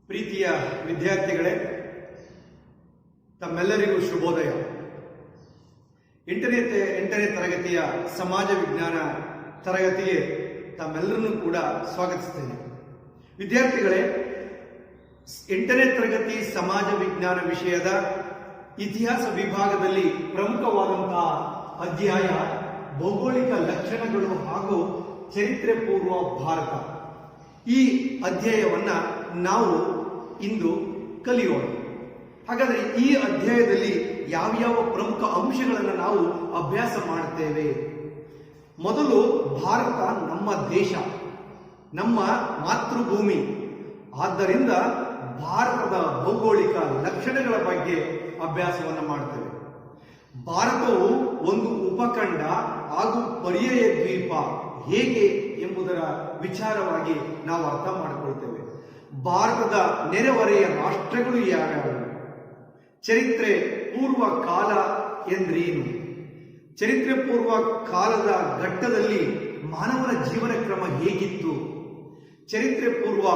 ಪ್ರೀತಿಯ ವಿದ್ಯಾರ್ಥಿಗಳೇ, ತಮ್ಮೆಲ್ಲರಿಗೂ ಶುಭೋದಯ. ಎಂಟನೇ ತರಗತಿಯ ಸಮಾಜ ವಿಜ್ಞಾನ ತರಗತಿಗೆ ತಮ್ಮೆಲ್ಲರನ್ನೂ ಕೂಡ ಸ್ವಾಗತಿಸುತ್ತೇನೆ. ವಿದ್ಯಾರ್ಥಿಗಳೇ, 8ನೇ ತರಗತಿ ಸಮಾಜ ವಿಜ್ಞಾನ ವಿಷಯದ ಇತಿಹಾಸ ವಿಭಾಗದಲ್ಲಿ ಪ್ರಮುಖವಾದಂತಹ ಅಧ್ಯಾಯ ಭೌಗೋಳಿಕ ಲಕ್ಷಣಗಳು ಹಾಗೂ ಚರಿತ್ರೆ ಪೂರ್ವ ಭಾರತ. ಈ ಅಧ್ಯಾಯವನ್ನ ನಾವು ಇಂದು ಕಲಿಯೋಣ. ಹಾಗಾದರೆ ಈ ಅಧ್ಯಾಯದಲ್ಲಿ ಯಾವ್ಯಾವ ಪ್ರಮುಖ ಅಂಶಗಳನ್ನು ನಾವು ಅಭ್ಯಾಸ ಮಾಡುತ್ತೇವೆ? ಮೊದಲು, ಭಾರತ ನಮ್ಮ ದೇಶ, ನಮ್ಮ ಮಾತೃಭೂಮಿ. ಆದ್ದರಿಂದ ಭಾರತದ ಭೌಗೋಳಿಕ ಲಕ್ಷಣಗಳ ಬಗ್ಗೆ ಅಭ್ಯಾಸವನ್ನು ಮಾಡುತ್ತೇವೆ. ಭಾರತವು ಒಂದು ಉಪಖಂಡ ಹಾಗೂ ಪರ್ಯಾಯ ದ್ವೀಪ ಹೇಗೆ ಎಂಬುದರ ವಿಚಾರವಾಗಿ ನಾವು ಅರ್ಥ ಮಾಡಿಕೊಳ್ತೇವೆ. ಭಾರತದ ನೆರೆಹೊರೆಯ ರಾಷ್ಟ್ರಗಳು ಯಾವ್ಯಾವು? ಚರಿತ್ರೆ ಪೂರ್ವ ಕಾಲ ಎಂದ್ರೇನು? ಚರಿತ್ರೆ ಪೂರ್ವ ಕಾಲದ ಘಟ್ಟದಲ್ಲಿ ಮಾನವನ ಜೀವನ ಕ್ರಮ ಹೇಗಿತ್ತು? ಚರಿತ್ರೆ ಪೂರ್ವ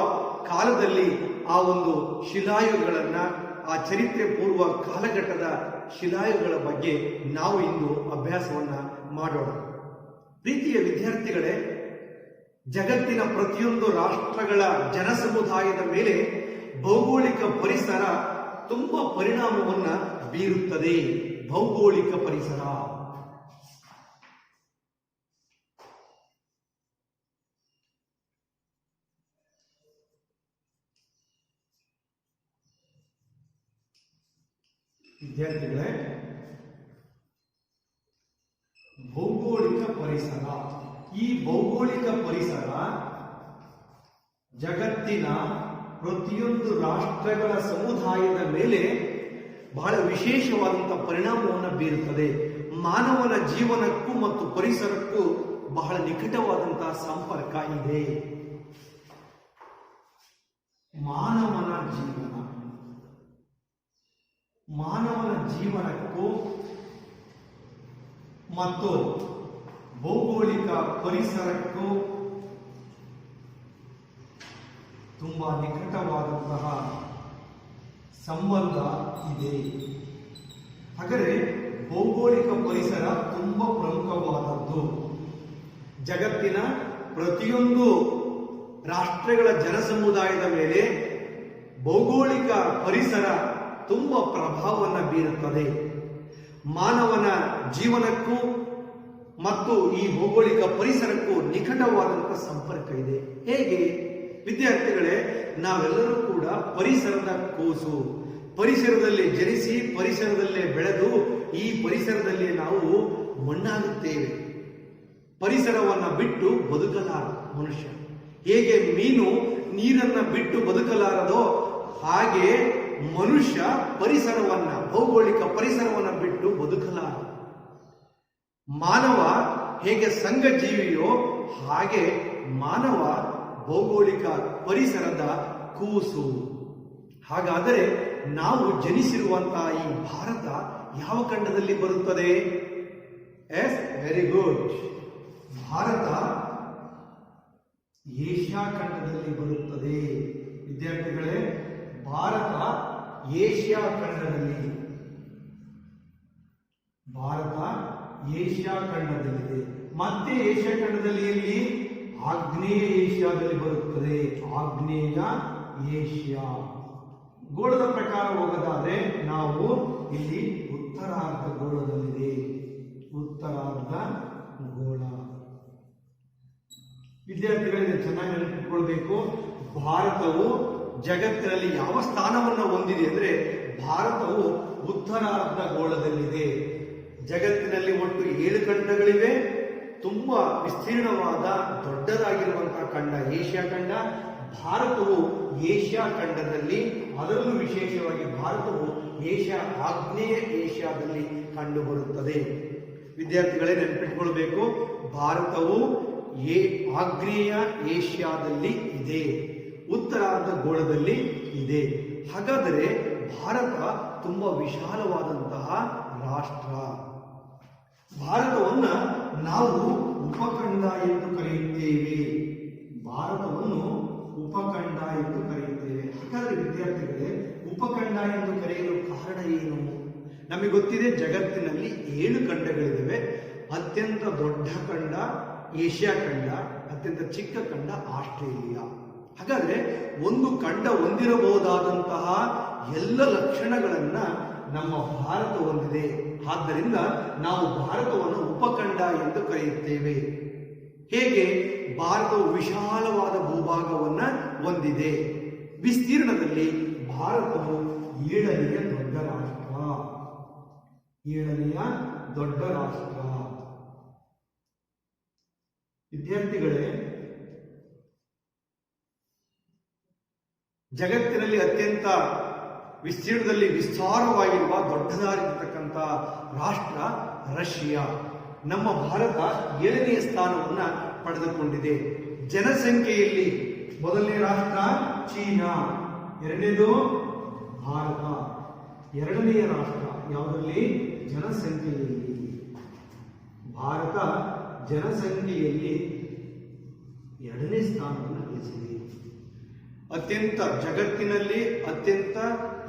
ಕಾಲದಲ್ಲಿ ಆ ಒಂದು ಶಿಲಾಯುಗಳನ್ನ, ಆ ಚರಿತ್ರೆ ಪೂರ್ವ ಕಾಲಘಟ್ಟದ ಶಿಲಾಯುಗಳ ಬಗ್ಗೆ ನಾವು ಇಂದು ಅಭ್ಯಾಸವನ್ನ ಮಾಡೋಣ. ಪ್ರೀತಿಯ ವಿದ್ಯಾರ್ಥಿಗಳೇ, ಜಗತ್ತಿನ ಪ್ರತಿಯೊಂದು ರಾಷ್ಟ್ರಗಳ ಜನಸಮುದಾಯದ ಮೇಲೆ ಭೌಗೋಳಿಕ ಪರಿಸರ ತುಂಬಾ ಪರಿಣಾಮವನ್ನ ಬೀರುತ್ತದೆ. ಭೌಗೋಳಿಕ ಪರಿಸರ ವಿದ್ಯಾರ್ಥಿಗಳೇ, ಭೌಗೋಳಿಕ ಪರಿಸರ, ಈ ಭೌಗೋಳಿಕ ಪರಿಸರ ಜಗತ್ತಿನ ಪ್ರತಿಯೊಂದು ರಾಷ್ಟ್ರಗಳ ಸಮುದಾಯದ ಮೇಲೆ ಬಹಳ ವಿಶೇಷವಾದಂತಹ ಪರಿಣಾಮವನ್ನು ಬೀರುತ್ತದೆ. ಮಾನವನ ಜೀವನಕ್ಕೂ ಮತ್ತು ಪರಿಸರಕ್ಕೂ ಬಹಳ ನಿಕಟವಾದಂತಹ ಸಂಪರ್ಕ ಇದೆ. ಮಾನವನ ಜೀವನಕ್ಕೂ ಮತ್ತು ಭೌಗೋಳಿಕ ಪರಿಸರಕ್ಕೂ ತುಂಬಾ ನಿಕಟವಾದಂತಹ ಸಂಬಂಧ ಇದೆ. ಹಾಗಾದರೆ ಭೌಗೋಳಿಕ ಪರಿಸರ ತುಂಬಾ ಪ್ರಮುಖವಾದದ್ದು. ಜಗತ್ತಿನ ಪ್ರತಿಯೊಂದು ರಾಷ್ಟ್ರಗಳ ಜನಸಮುದಾಯದ ಮೇಲೆ ಭೌಗೋಳಿಕ ಪರಿಸರ ತುಂಬಾ ಪ್ರಭಾವವನ್ನು ಬೀರುತ್ತದೆ. ಮಾನವನ ಜೀವನಕ್ಕೂ ಮತ್ತು ಈ ಭೌಗೋಳಿಕ ಪರಿಸರಕ್ಕೂ ನಿಕಟವಾದಂತಹ ಸಂಪರ್ಕ ಇದೆ. ಹೇಗೆ? ವಿದ್ಯಾರ್ಥಿಗಳೇ, ನಾವೆಲ್ಲರೂ ಕೂಡ ಪರಿಸರದ ಕೂಸು. ಪರಿಸರದಲ್ಲಿ ಜನಿಸಿ ಪರಿಸರದಲ್ಲೇ ಬೆಳೆದು ಈ ಪರಿಸರದಲ್ಲಿ ನಾವು ಮಣ್ಣಾಗುತ್ತೇವೆ. ಪರಿಸರವನ್ನ ಬಿಟ್ಟು ಬದುಕಲಾರ ಮನುಷ್ಯ. ಹೇಗೆ ಮೀನು ನೀರನ್ನ ಬಿಟ್ಟು ಬದುಕಲಾರದೋ ಹಾಗೆ ಮನುಷ್ಯ ಪರಿಸರವನ್ನ, ಭೌಗೋಳಿಕ ಪರಿಸರವನ್ನ ಬಿಟ್ಟು ಬದುಕಲಾರ. ಮಾನವ ಹೇಗೆ ಸಂಘ ಜೀವಿಯೋ ಹಾಗೆ ಮಾನವ ಭೌಗೋಳಿಕ ಪರಿಸರದ ಕೂಸು. ಹಾಗಾದರೆ ನಾವು ಜನಿಸಿರುವಂತಹ ಈ ಭಾರತ ಯಾವ ಖಂಡದಲ್ಲಿ ಬರುತ್ತದೆ? Yes, very good. Bharat Asia ಖಂಡದಲ್ಲಿ ಬರುತ್ತದೆ. ವಿದ್ಯಾರ್ಥಿಗಳೇ, ಭಾರತ ಏಷ್ಯಾ ಖಂಡದಲ್ಲಿದೆ. ಮತ್ತೆ ಏಷ್ಯಾ ಖಂಡದಲ್ಲಿ ಎಲ್ಲಿ? ಆಗ್ನೇಯ ಏಷ್ಯಾದಲ್ಲಿ ಬರುತ್ತದೆ. ಆಗ್ನೇಯ ಏಷ್ಯಾ. ಗೋಳದ ಪ್ರಕಾರ ಹೋಗೋದಾದ್ರೆ ನಾವು ಇಲ್ಲಿ ಉತ್ತರಾರ್ಧ ಗೋಳದಲ್ಲಿದೆ. ಉತ್ತರಾರ್ಧ ಗೋಳ. ವಿದ್ಯಾರ್ಥಿಗಳಿಗೆ ಚೆನ್ನಾಗಿ ನೆನಪಿಟ್ಕೊಳ್ಬೇಕು. ಭಾರತವು ಜಗತ್ತಿನಲ್ಲಿ ಯಾವ ಸ್ಥಾನವನ್ನು ಹೊಂದಿದೆ ಅಂದ್ರೆ ಭಾರತವು ಉತ್ತರಾರ್ಧ ಗೋಳದಲ್ಲಿದೆ. ಜಗತ್ತಿನಲ್ಲಿ ಒಟ್ಟು 7 ಖಂಡಗಳಿವೆ. ತುಂಬಾ ವಿಸ್ತೀರ್ಣವಾದ ದೊಡ್ಡದಾಗಿರುವಂತಹ ಖಂಡ ಏಷ್ಯಾ ಖಂಡ. ಭಾರತವು ಏಷ್ಯಾ ಖಂಡದಲ್ಲಿ, ಅದರಲ್ಲೂ ವಿಶೇಷವಾಗಿ ಭಾರತವು ಆಗ್ನೇಯ ಏಷ್ಯಾದಲ್ಲಿ ಕಂಡುಬರುತ್ತದೆ. ವಿದ್ಯಾರ್ಥಿಗಳೇ, ನೆನಪಿಟ್ಕೊಳ್ಬೇಕು, ಭಾರತವು ಆಗ್ನೇಯ ಏಷ್ಯಾದಲ್ಲಿ ಇದೆ, ಉತ್ತರಾರ್ಧ ಗೋಳದಲ್ಲಿ ಇದೆ. ಹಾಗಾದರೆ ಭಾರತ ತುಂಬಾ ವಿಶಾಲವಾದಂತಹ ರಾಷ್ಟ್ರ. ಭಾರತವನ್ನ ನಾವು ಉಪಖಂಡ ಎಂದು ಕರೆಯುತ್ತೇವೆ. ಭಾರತವನ್ನು ಉಪಖಂಡ ಎಂದು ಕರೆಯುತ್ತೇವೆ. ಹಾಗಾದರೆ ವಿದ್ಯಾರ್ಥಿಗಳೇ, ಉಪಖಂಡ ಎಂದು ಕರೆಯಲು ಕಾರಣ ಏನು? ನಮಗೆ ಗೊತ್ತಿದೆ, ಜಗತ್ತಿನಲ್ಲಿ 7 ಖಂಡಗಳಿವೆ. ಅತ್ಯಂತ ದೊಡ್ಡ ಖಂಡ ಏಷ್ಯಾ ಖಂಡ, ಅತ್ಯಂತ ಚಿಕ್ಕ ಖಂಡ ಆಸ್ಟ್ರೇಲಿಯಾ. ಹಾಗಾದ್ರೆ ಒಂದು ಖಂಡ ಹೊಂದಿರಬಹುದಾದಂತಹ ಎಲ್ಲ ಲಕ್ಷಣಗಳನ್ನ ನಮ್ಮ ಭಾರತ ಹೊಂದಿದೆ. ಆದ್ದರಿಂದ ನಾವು ಭಾರತವನ್ನು ಉಪಖಂಡ ಎಂದು ಕರೆಯುತ್ತೇವೆ. ಹೇಗೆ? ಭಾರತವು ವಿಶಾಲವಾದ ಭೂಭಾಗವನ್ನ ಹೊಂದಿದೆ. ವಿಸ್ತೀರ್ಣದಲ್ಲಿ ಭಾರತವು 7ನೇ ದೊಡ್ಡ ರಾಷ್ಟ್ರ. 7ನೇ ದೊಡ್ಡ ರಾಷ್ಟ್ರ. ವಿದ್ಯಾರ್ಥಿಗಳೇ, ಜಗತ್ತಿನಲ್ಲಿ ಅತ್ಯಂತ ವಿಸ್ತೀರ್ಣದಲ್ಲಿ ವಿಸ್ತಾರವಾಗಿರುವ ದೊಡ್ಡದಾಗಿರ್ತಕ್ಕಂಥ ರಾಷ್ಟ್ರ ರಷ್ಯಾ. ನಮ್ಮ ಭಾರತ 7ನೇ ಸ್ಥಾನವನ್ನ ಪಡೆದುಕೊಂಡಿದೆ. ಜನಸಂಖ್ಯೆಯಲ್ಲಿ ಮೊದಲನೇ ರಾಷ್ಟ್ರ ಚೀನಾ, 2ನೇದು ಭಾರತ, 2ನೇ ರಾಷ್ಟ್ರ ಯಾವುದರಲ್ಲಿ? ಜನಸಂಖ್ಯೆಯಲ್ಲಿ. ಭಾರತ ಜನಸಂಖ್ಯೆಯಲ್ಲಿ 2ನೇ ಸ್ಥಾನವನ್ನು ಗಳಿಸಿದೆ. ಜಗತ್ತಿನಲ್ಲಿ ಅತ್ಯಂತ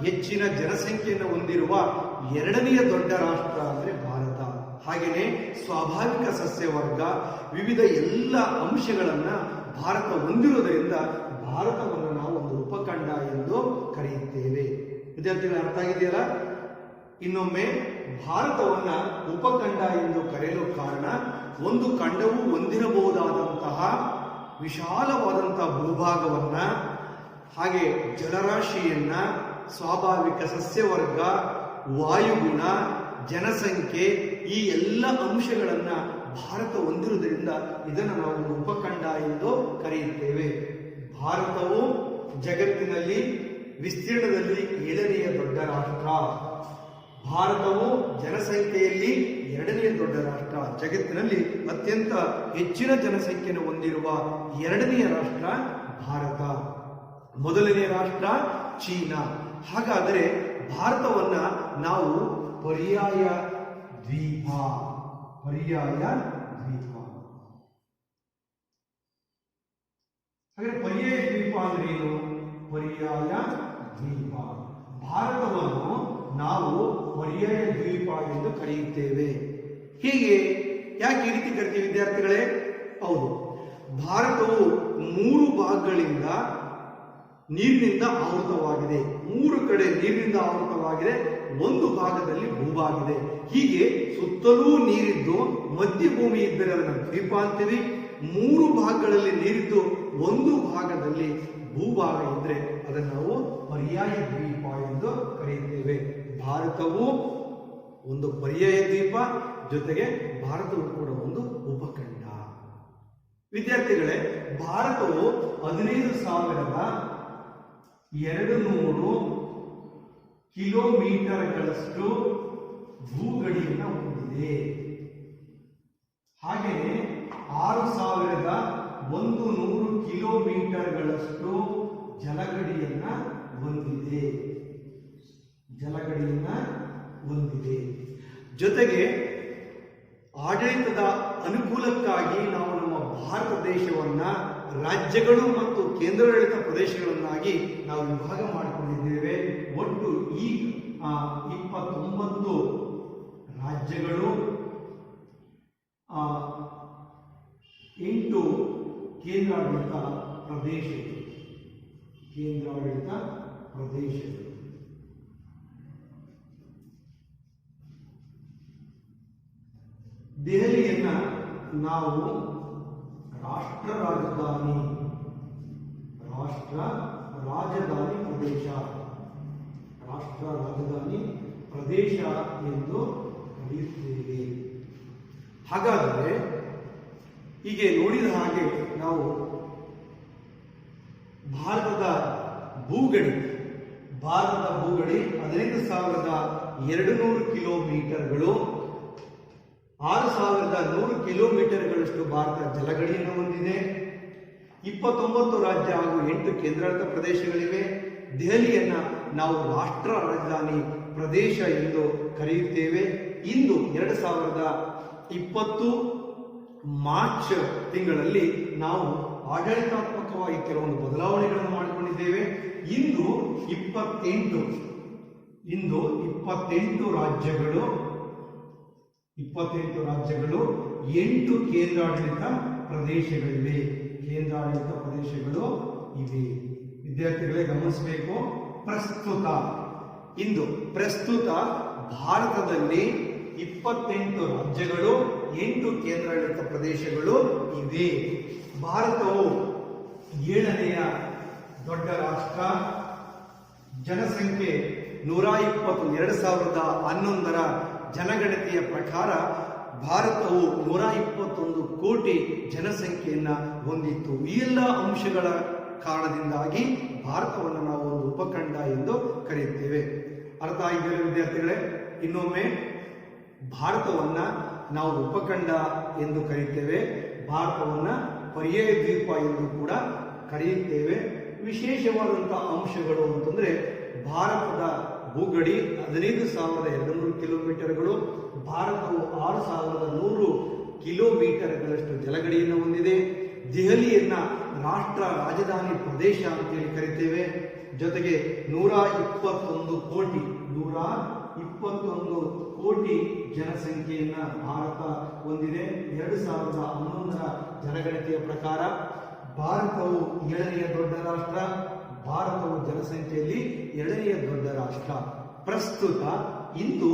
ಹೆಚ್ಚಿನ ಜನಸಂಖ್ಯೆಯನ್ನು ಹೊಂದಿರುವ 2ನೇ ದೊಡ್ಡ ರಾಷ್ಟ್ರ ಅಂದ್ರೆ ಭಾರತ. ಹಾಗೆಯೇ ಸ್ವಾಭಾವಿಕ ಸಸ್ಯವರ್ಗ, ವಿವಿಧ ಎಲ್ಲ ಅಂಶಗಳನ್ನ ಭಾರತ ಹೊಂದಿರುವುದರಿಂದ ಭಾರತವನ್ನು ನಾವು ಒಂದು ಉಪಖಂಡ ಎಂದು ಕರೆಯುತ್ತೇವೆ. ವಿದ್ಯಾರ್ಥಿಗಳು ಅರ್ಥ ಆಗಿದೆಯಲ್ಲ? ಇನ್ನೊಮ್ಮೆ, ಭಾರತವನ್ನ ಉಪಖಂಡ ಎಂದು ಕರೆಯಲು ಕಾರಣ, ಒಂದು ಖಂಡವು ಹೊಂದಿರಬಹುದಾದಂತಹ ವಿಶಾಲವಾದಂತಹ ಭೂಭಾಗವನ್ನ, ಹಾಗೆ ಜಲರಾಶಿಯನ್ನ, ಸ್ವಾಭಾವಿಕ ಸಸ್ಯವರ್ಗ, ವಾಯುಗುಣ, ಜನಸಂಖ್ಯೆ, ಈ ಎಲ್ಲ ಅಂಶಗಳನ್ನ ಭಾರತ ಹೊಂದಿರುವುದರಿಂದ ಇದನ್ನು ನಾವು ಉಪಖಂಡ ಎಂದು ಕರೆಯುತ್ತೇವೆ. ಭಾರತವು ಜಗತ್ತಿನಲ್ಲಿ ವಿಸ್ತೀರ್ಣದಲ್ಲಿ 7ನೇ ದೊಡ್ಡ ರಾಷ್ಟ್ರ. ಭಾರತವು ಜನಸಂಖ್ಯೆಯಲ್ಲಿ 2ನೇ ದೊಡ್ಡ ರಾಷ್ಟ್ರ. ಜಗತ್ತಿನಲ್ಲಿ ಅತ್ಯಂತ ಹೆಚ್ಚಿನ ಜನಸಂಖ್ಯೆಯನ್ನು ಹೊಂದಿರುವ 2ನೇ ರಾಷ್ಟ್ರ ಭಾರತ. ಮೊದಲನೇ ರಾಷ್ಟ್ರ ಚೀನಾ. ಹಾಗಾದರೆ ಭಾರತವನ್ನ ನಾವು ಪರ್ಯಾಯ ದ್ವೀಪ ಹಾಗಾದ್ರೆ ಪರ್ಯಾಯ ದ್ವೀಪ ಅಂದ್ರೆ ಏನು? ಪರ್ಯಾಯ ದ್ವೀಪ, ಭಾರತವನ್ನು ನಾವು ಪರ್ಯಾಯ ದ್ವೀಪ ಎಂದು ಕರೆಯುತ್ತೇವೆ. ಹೀಗೆ ಯಾಕೆ ಈ ರೀತಿ ಕರಿತೀವಿ ವಿದ್ಯಾರ್ಥಿಗಳೇ? ಹೌದು, ಭಾರತವು 3 ಭಾಗಗಳಿಂದ ನೀರಿನಿಂದ ಆವೃತವಾಗಿದೆ. 3 ಕಡೆ ನೀರಿನಿಂದ ಆವೃತವಾಗಿದೆ, 1 ಭಾಗದಲ್ಲಿ ಭೂಭಾಗಿದೆ. ಹೀಗೆ ಸುತ್ತಲೂ ನೀರಿದ್ದು ಮಧ್ಯಭೂಮಿ ಇದ್ದರೆ ಅದನ್ನು ದ್ವೀಪ ಅಂತೀವಿ. 3 ಭಾಗಗಳಲ್ಲಿ ನೀರಿದ್ದು 1 ಭಾಗದಲ್ಲಿ ಭೂಭಾಗ ಇದ್ರೆ ಅದನ್ನು ನಾವು ಪರ್ಯಾಯ ದ್ವೀಪ ಎಂದು ಕರೆಯುತ್ತೇವೆ. ಭಾರತವು ಒಂದು ಪರ್ಯಾಯ ದ್ವೀಪ, ಜೊತೆಗೆ ಭಾರತವು ಕೂಡ ಒಂದು ಉಪಖಂಡ. ವಿದ್ಯಾರ್ಥಿಗಳೇ, ಭಾರತವು 15,200 ಕಿಲೋಮೀಟರ್ಗಳಷ್ಟು ಭೂಗಡಿಯನ್ನು ಹೊಂದಿದೆ. ಹಾಗೆಯೇ 6,100 ಕಿಲೋಮೀಟರ್ಗಳಷ್ಟು ಜಲಗಡಿಯನ್ನ ಹೊಂದಿದೆ. ಜೊತೆಗೆ ಆಡಳಿತದ ಅನುಕೂಲಕ್ಕಾಗಿ ನಾವು ನಮ್ಮ ಭಾರತ ದೇಶವನ್ನ ರಾಜ್ಯಗಳು ಮತ್ತು ಕೇಂದ್ರಾಡಳಿತ ಪ್ರದೇಶಗಳನ್ನಾಗಿ ನಾವು ವಿಭಾಗ ಮಾಡಿಕೊಂಡಿದ್ದೇವೆ. ಒಟ್ಟು ಈ 29 ರಾಜ್ಯಗಳು, 8 ಕೇಂದ್ರಾಡಳಿತ ಪ್ರದೇಶಗಳು. ದೆಹಲಿಯನ್ನ ನಾವು ರಾಷ್ಟ್ರ ರಾಜಧಾನಿ ಪ್ರದೇಶ ಎಂದು ಕರೆಯುತ್ತೇವೆ. ಹಾಗಾದರೆ ಹೀಗೆ ನೋಡಿದ ಹಾಗೆ ನಾವು ಭಾರತದ ಭೂಗಡಿ 15,200 ಕಿಲೋಮೀಟರ್ಗಳು, 6,100 ಕಿಲೋಮೀಟರ್ಗಳಷ್ಟು ಭಾರತ ಜಲಗಡಿಯನ್ನು ಹೊಂದಿದೆ. 29 ರಾಜ್ಯ ಹಾಗೂ 8 ಕೇಂದ್ರಾಡಳಿತ ಪ್ರದೇಶಗಳಿವೆ. ದೆಹಲಿಯನ್ನ ನಾವು ರಾಷ್ಟ್ರ ರಾಜಧಾನಿ ಪ್ರದೇಶ ಎಂದು ಕರೆಯುತ್ತೇವೆ. ಇಂದು 2020 ಮಾರ್ಚ್ ತಿಂಗಳಲ್ಲಿ ನಾವು ಆಡಳಿತಾತ್ಮಕವಾಗಿ ಕೆಲವೊಂದು ಬದಲಾವಣೆಗಳನ್ನು ಮಾಡಿಕೊಂಡಿದ್ದೇವೆ. ಇಂದು 28 ರಾಜ್ಯಗಳು 8 ಕೇಂದ್ರಾಡಳಿತ ಪ್ರದೇಶಗಳಿವೆ. ವಿದ್ಯಾರ್ಥಿಗಳೇ ಗಮನಿಸಬೇಕು. ಪ್ರಸ್ತುತ ಭಾರತದಲ್ಲಿ 28 ರಾಜ್ಯಗಳು 8 ಕೇಂದ್ರಾಡಳಿತ ಪ್ರದೇಶಗಳು ಇವೆ. ಭಾರತವು 7ನೆಯ ದೊಡ್ಡ ರಾಷ್ಟ್ರ. ಜನಸಂಖ್ಯೆ 120. 2011ರ ಜನಗಣತಿಯ ಪ್ರಕಾರ ಭಾರತವು 121 ಕೋಟಿ ಜನಸಂಖ್ಯೆಯನ್ನ ಹೊಂದಿತ್ತು. ಈ ಎಲ್ಲ ಅಂಶಗಳ ಕಾರಣದಿಂದಾಗಿ ಭಾರತವನ್ನು ನಾವು ಒಂದು ಉಪಖಂಡ ಎಂದು ಕರೆಯುತ್ತೇವೆ. ಅರ್ಥ ಆಗಿದೆಯಲ್ಲ ವಿದ್ಯಾರ್ಥಿಗಳೇ? ಇನ್ನೊಮ್ಮೆ ಭಾರತವನ್ನ ನಾವು ಉಪಖಂಡ ಎಂದು ಕರೆಯುತ್ತೇವೆ. ಭಾರತವನ್ನ ಪರ್ಯಾಯ ದ್ವೀಪ ಎಂದು ಕೂಡ ಕರೆಯುತ್ತೇವೆ. ವಿಶೇಷವಾದಂತಹ ಅಂಶಗಳು ಅಂತಂದ್ರೆ ಭಾರತದ ಭೂಗಡಿ 15,200 ಕಿಲೋಮೀಟರ್ಗಳು. ಭಾರತವು 6,100 ಕಿಲೋಮೀಟರ್ಗಳಷ್ಟು ಜಲಗಡಿಯನ್ನು ಹೊಂದಿದೆ. ದೆಹಲಿಯನ್ನ ರಾಷ್ಟ್ರ ರಾಜಧಾನಿ ಪ್ರದೇಶ ಅಂತೇಳಿ ಕರಿತೇವೆ. ಜೊತೆಗೆ 121 ಕೋಟಿ ಜನಸಂಖ್ಯೆಯನ್ನ ಭಾರತ ಹೊಂದಿದೆ. 2011ರ ಜನಗಣತಿಯ ಪ್ರಕಾರ ಭಾರತವು 7ನೆಯ ದೊಡ್ಡ ರಾಷ್ಟ್ರ. ಭಾರತವು ಜನಸಂಖ್ಯೆಯಲ್ಲಿ 2ನೆಯ ದೊಡ್ಡ ರಾಷ್ಟ್ರ. ಪ್ರಸ್ತುತ ಇಂದು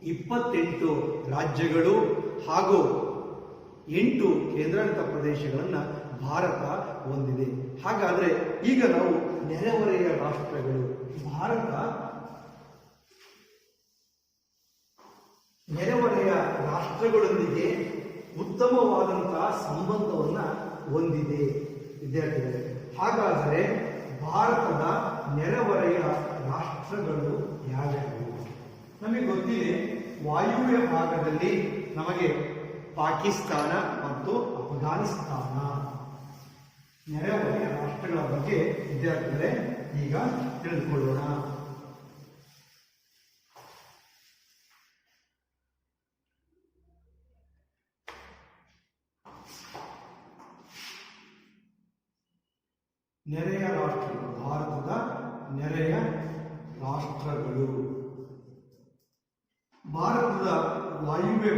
28 ರಾಜ್ಯಗಳು ಹಾಗೂ 8 ಕೇಂದ್ರಾಡಳಿತ ಪ್ರದೇಶಗಳನ್ನು ಭಾರತ ಹೊಂದಿದೆ. ಹಾಗಾದ್ರೆ ಈಗ ನಾವು ನೆರೆಹೊರೆಯ ರಾಷ್ಟ್ರಗಳು. ಭಾರತ ನೆರೆಹೊರೆಯ ರಾಷ್ಟ್ರಗಳೊಂದಿಗೆ ಉತ್ತಮವಾದಂತಹ ಸಂಬಂಧವನ್ನ ಹೊಂದಿದೆ ವಿದ್ಯಾರ್ಥಿಗಳೇ. ಹಾಗಾದರೆ ಭಾರತದ ನೆರೆಹೊರೆಯ ರಾಷ್ಟ್ರಗಳು ಯಾವ್ಯಾವು? ನಮಗೆ ಗೊತ್ತಿದೆ, ವಾಯುವ್ಯ ಭಾಗದಲ್ಲಿ ನಮಗೆ ಪಾಕಿಸ್ತಾನ ಮತ್ತು ಅಫ್ಘಾನಿಸ್ತಾನ ನೆರೆಹೊರೆಯ ರಾಷ್ಟ್ರಗಳ ಬಗ್ಗೆ ವಿದ್ಯಾರ್ಥಿಗಳೇ ಈಗ ತಿಳಿದುಕೊಳ್ಳೋಣ. ನೆರೆಯ ರಾಷ್ಟ್ರಗಳು, ಭಾರತದ ನೆರೆಯ ರಾಷ್ಟ್ರಗಳು. ಭಾರತದ ವಾಯುವ್ಯ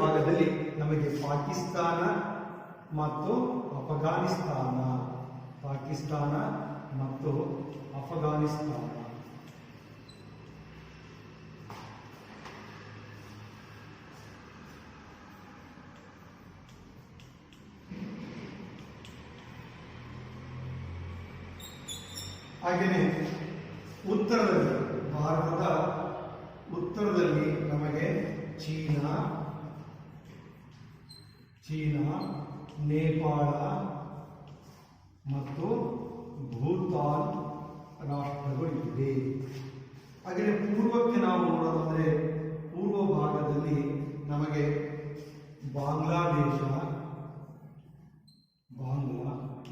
ಭಾಗದಲ್ಲಿ ನಮಗೆ ಪಾಕಿಸ್ತಾನ ಮತ್ತು ಅಫ್ಘಾನಿಸ್ತಾನ ಹಾಗೆಯೇ ಭಾರತದ ಉತ್ತರದಲ್ಲಿ ನಮಗೆ ಚೀನಾ, ನೇಪಾಳ ಮತ್ತು ಭೂತಾನ್ ರಾಷ್ಟ್ರಗಳು ಇವೆ. ಹಾಗೆಯೇ ಪೂರ್ವಕ್ಕೆ ನಾವು ನೋಡೋದಾದರೆ ಪೂರ್ವ ಭಾಗದಲ್ಲಿ ನಮಗೆ ಬಾಂಗ್ಲಾದೇಶ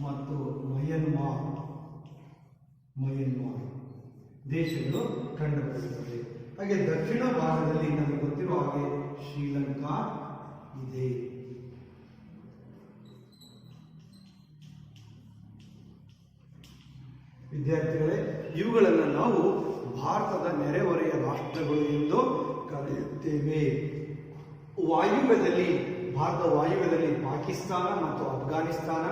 ಮತ್ತು ಮಯನ್ಮಾರ್ ದೇಶಗಳು ಕಂಡುಬರುತ್ತವೆ. ಹಾಗೆ ದಕ್ಷಿಣ ಭಾಗದಲ್ಲಿ ನಮಗೆ ಗೊತ್ತಿರುವ ಹಾಗೆ ಶ್ರೀಲಂಕಾ ಇದೆ. ವಿದ್ಯಾರ್ಥಿಗಳೇ, ಇವುಗಳನ್ನು ನಾವು ಭಾರತದ ನೆರೆಹೊರೆಯ ರಾಷ್ಟ್ರಗಳು ಎಂದು ಕರೆಯುತ್ತೇವೆ. ಭಾರತ ವಾಯುವ್ಯದಲ್ಲಿ ಪಾಕಿಸ್ತಾನ ಮತ್ತು ಅಫ್ಘಾನಿಸ್ತಾನ,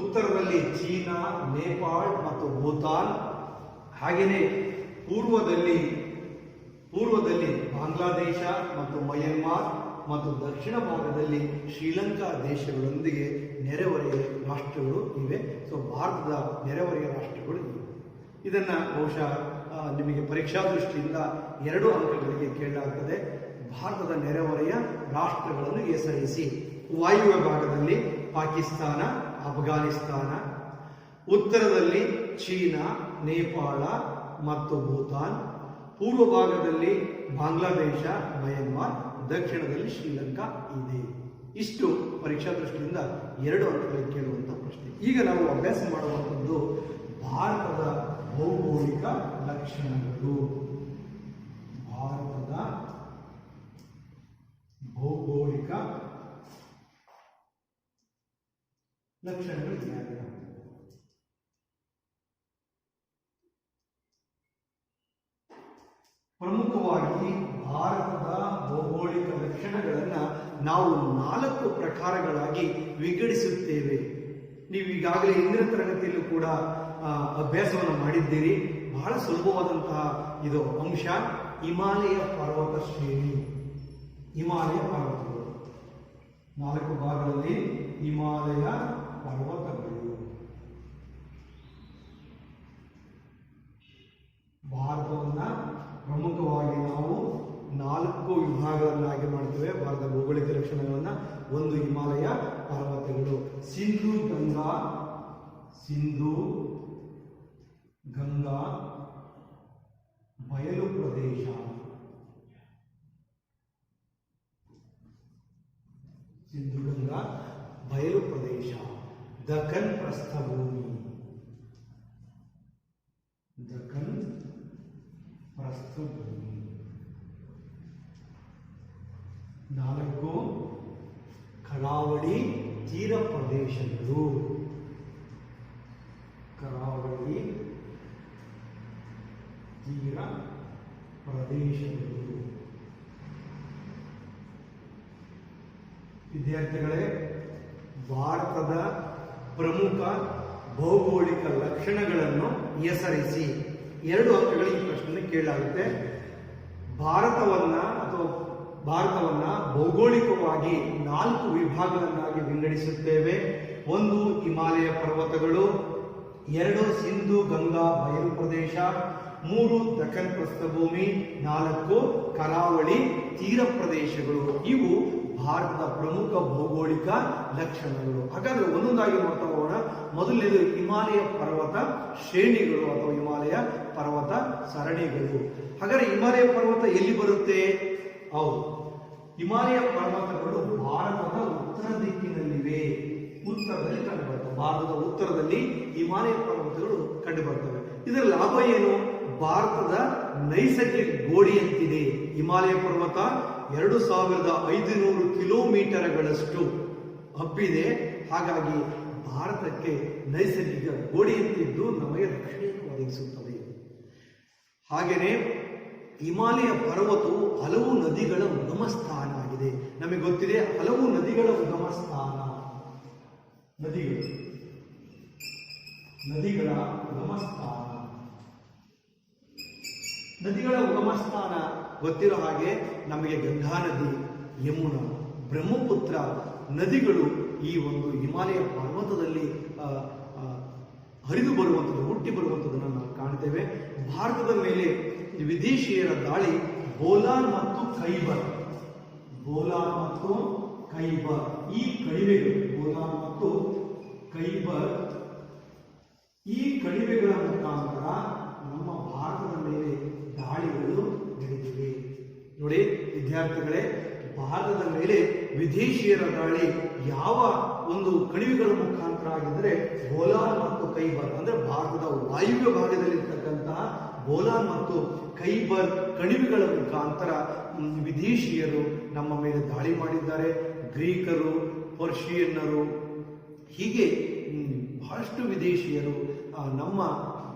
ಉತ್ತರದಲ್ಲಿ ಚೀನಾ, ನೇಪಾಳ ಮತ್ತು ಭೂತಾನ್, ಹಾಗೆಯೇ ಪೂರ್ವದಲ್ಲಿ ಬಾಂಗ್ಲಾದೇಶ ಮತ್ತು ಮಯನ್ಮಾರ್ ಮತ್ತು ದಕ್ಷಿಣ ಭಾಗದಲ್ಲಿ ಶ್ರೀಲಂಕಾ ದೇಶಗಳೊಂದಿಗೆ ನೆರೆಹೊರೆಯ ರಾಷ್ಟ್ರಗಳು ಇವೆ. ಸೊ ಭಾರತದ ನೆರೆಹೊರೆಯ ರಾಷ್ಟ್ರಗಳು ಇವೆ. ಇದನ್ನ ಬಹುಶಃ ನಿಮಗೆ ಪರೀಕ್ಷಾ ದೃಷ್ಟಿಯಿಂದ 2 ಅಂಕಗಳಿಗೆ ಕೇಳಲಾಗುತ್ತದೆ. ಭಾರತದ ನೆರೆಹೊರೆಯ ರಾಷ್ಟ್ರಗಳನ್ನು ಹೆಸರಿಸಿ. ವಾಯುವ್ಯ ಭಾಗದಲ್ಲಿ ಪಾಕಿಸ್ತಾನ, ಅಫ್ಘಾನಿಸ್ತಾನ, ಉತ್ತರದಲ್ಲಿ ಚೀನಾ, ನೇಪಾಳ ಮತ್ತು ಭೂತಾನ್, ಪೂರ್ವ ಭಾಗದಲ್ಲಿ ಬಾಂಗ್ಲಾದೇಶ, ಮಯನ್ಮಾರ್, ದಕ್ಷಿಣದಲ್ಲಿ ಶ್ರೀಲಂಕಾ ಇದೆ. ಇಷ್ಟು ಪರೀಕ್ಷಾ ದೃಷ್ಟಿಯಿಂದ 2 ಅಂಕಗಳಿಗೆ ಕೇಳುವಂತಹ ಪ್ರಶ್ನೆ. ಈಗ ನಾವು ಅಭ್ಯಾಸ ಮಾಡುವಂಥದ್ದು ಭಾರತದ ಭೌಗೋಳಿಕ ಲಕ್ಷಣಗಳು. ಭಾರತದ ಭೌಗೋಳಿಕ ಲಕ್ಷಣಗಳು ಯಾವ್ಯಾವ? ಪ್ರಮುಖವಾಗಿ ಭಾರತದ ಭೌಗೋಳಿಕ ಲಕ್ಷಣಗಳನ್ನು ನಾವು 4 ಪ್ರಕಾರಗಳಾಗಿ ವಿಂಗಡಿಸುತ್ತೇವೆ. ನೀವು ಈಗಾಗಲೇ ಇಂದಿನ ತರಗತಿಯಲ್ಲೂ ಕೂಡ ಅಭ್ಯಾಸವನ್ನು ಮಾಡಿದ್ದೀರಿ. ಬಹಳ ಸುಲಭವಾದಂತಹ ಇದು ಅಂಶ. ಹಿಮಾಲಯ ಪರ್ವತ ಶ್ರೇಣಿ, ಹಿಮಾಲಯ ಪರ್ವತಗಳು 4 ಭಾಗಗಳಲ್ಲಿ ಹಿಮಾಲಯ ಪರ್ವತಗಳು. ಭಾರತವನ್ನ ಪ್ರಮುಖವಾಗಿ ನಾವು 4 ವಿಭಾಗಗಳನ್ನಾಗಿ ಮಾಡ್ತೇವೆ. ಭಾರತದ ಭೌಗೋಳಿಕ ಲಕ್ಷಣಗಳನ್ನ. ಒಂದು ಹಿಮಾಲಯ ಪರ್ವತಗಳು, ಸಿಂಧು ಗಂಗಾ ಬಯಲು ಪ್ರದೇಶ, ಸಿಂಧು ಗಂಗಾ ಬಯಲು ಪ್ರದೇಶ, ದಕ್ಕನ್ ಪ್ರಸ್ಥಭೂಮಿ, ದಕ್ಕನ್ ಪ್ರಸ್ಥಭೂಮಿ. 4 ಕರಾವಳಿ ತೀರ ಪ್ರದೇಶಗಳು, ಕರಾವಳಿ ತೀರ ಪ್ರದೇಶಗಳು. ವಿದ್ಯಾರ್ಥಿಗಳೇ, ಭಾರತದ ಪ್ರಮುಖ ಭೌಗೋಳಿಕ ಲಕ್ಷಣಗಳನ್ನು ಹೆಸರಿಸಿ. 2 ಅಂಕಗಳ ಈ ಪ್ರಶ್ನೆ ಕೇಳಲಾಗುತ್ತೆ. ಭಾರತವನ್ನ ಭೌಗೋಳಿಕವಾಗಿ 4 ವಿಭಾಗಗಳನ್ನಾಗಿ ವಿಂಗಡಿಸುತ್ತೇವೆ. 1 ಹಿಮಾಲಯ ಪರ್ವತಗಳು, 2 ಸಿಂಧು ಗಂಗಾ ಬಯಲು ಪ್ರದೇಶ, 3 ದಕ್ಕನ್ ಪ್ರಸ್ಥಭೂಮಿ, 4 ಕರಾವಳಿ ತೀರ ಪ್ರದೇಶಗಳು. ಇವು ಭಾರತದ ಪ್ರಮುಖ ಭೌಗೋಳಿಕ ಲಕ್ಷಣಗಳು. ಹಾಗಾದ್ರೆ ಒಂದೊಂದಾಗಿ ನೋಡ್ತಾ ಹೋಗೋಣ. ಮೊದಲನೇದು ಹಿಮಾಲಯ ಪರ್ವತ ಶ್ರೇಣಿಗಳು ಅಥವಾ ಹಿಮಾಲಯ ಪರ್ವತ ಸರಣಿಗಳು. ಹಾಗಾದ್ರೆ ಹಿಮಾಲಯ ಪರ್ವತ ಎಲ್ಲಿ ಬರುತ್ತೆ? ಹೌದು, ಹಿಮಾಲಯ ಪರ್ವತಗಳು ಭಾರತದ ಉತ್ತರ ದಿಕ್ಕಿನಲ್ಲಿವೆ. ಉತ್ತರದಲ್ಲಿ ಕಂಡುಬರ್ತವೆ. ಭಾರತದ ಉತ್ತರದಲ್ಲಿ ಹಿಮಾಲಯ ಪರ್ವತಗಳು ಕಂಡುಬರ್ತವೆ. ಇದರ ಲಾಭ ಏನು? ಭಾರತದ ನೈಸರ್ಗಿಕ ಗೋಡೆಯಂತಿದೆ. ಹಿಮಾಲಯ ಪರ್ವತ 2500 ಕಿಲೋಮೀಟರ್ಗಳಷ್ಟು ಹಬ್ಬಿದೆ. ಹಾಗಾಗಿ ಭಾರತಕ್ಕೆ ನೈಸರ್ಗಿಕ ಗೋಡೆಯಂತಿದ್ದು ನಮಗೆ ರಕ್ಷಣೆಯನ್ನು ಒದಗಿಸುತ್ತದೆ. ಹಾಗೆಯೇ ಹಿಮಾಲಯ ಪರ್ವತವು ಹಲವು ನದಿಗಳ ಉಗಮ ಸ್ಥಾನ ಆಗಿದೆ. ನಮಗೆ ಗೊತ್ತಿದೆ ಹಲವು ನದಿಗಳ ಉಗಮ ಸ್ಥಾನ. ನದಿಗಳ ಉಗಮ ಸ್ಥಾನ ಗೊತ್ತಿರೋ ಹಾಗೆ ನಮಗೆ ಗಂಗಾ ನದಿ, ಯಮುನಾ, ಬ್ರಹ್ಮಪುತ್ರ ನದಿಗಳು ಈ ಒಂದು ಹಿಮಾಲಯ ಪರ್ವತದಲ್ಲಿ ಹರಿದು ಬರುವಂಥದ್ದು, ಹುಟ್ಟಿ ಬರುವಂಥದ್ದನ್ನು ನಾವು ಕಾಣ್ತೇವೆ. ಭಾರತದ ಮೇಲೆ ವಿದೇಶಿಯರ ದಾಳಿ ಬೋಲಾನ್ ಮತ್ತು ಖೈಬರ್, ಈ ಕಣಿವೆಗಳು, ಬೋಲಾನ್ ಮತ್ತು ಖೈಬರ್ ಈ ಕಣಿವೆಗಳ ಮುಖಾಂತರ ನಮ್ಮ ಭಾರತದ ಮೇಲೆ ದಾಳಿಗಳು ನಡೆದಿವೆ. ನೋಡಿ ವಿದ್ಯಾರ್ಥಿಗಳೇ, ಭಾರತದ ಮೇಲೆ ವಿದೇಶಿಯರ ದಾಳಿ ಯಾವ ಒಂದು ಕಣಿವೆಗಳ ಮುಖಾಂತರ ಆಗಿದ್ರೆ ಬೋಲಾನ್ ಮತ್ತು ಖೈಬರ್, ಅಂದ್ರೆ ಭಾರತದ ವಾಯುವ್ಯ ಭಾಗದಲ್ಲಿರ್ತಕ್ಕಂತಹ ಬೋಲಾನ್ ಮತ್ತು ಖೈಬರ್ ಕಣಿವೆಗಳ ಮುಖಾಂತರ ವಿದೇಶಿಯರು ನಮ್ಮ ಮೇಲೆ ದಾಳಿ ಮಾಡಿದ್ದಾರೆ. ಗ್ರೀಕರು, ಪರ್ಷಿಯನ್ನರು, ಹೀಗೆ ಬಹಳಷ್ಟು ವಿದೇಶಿಯರು ನಮ್ಮ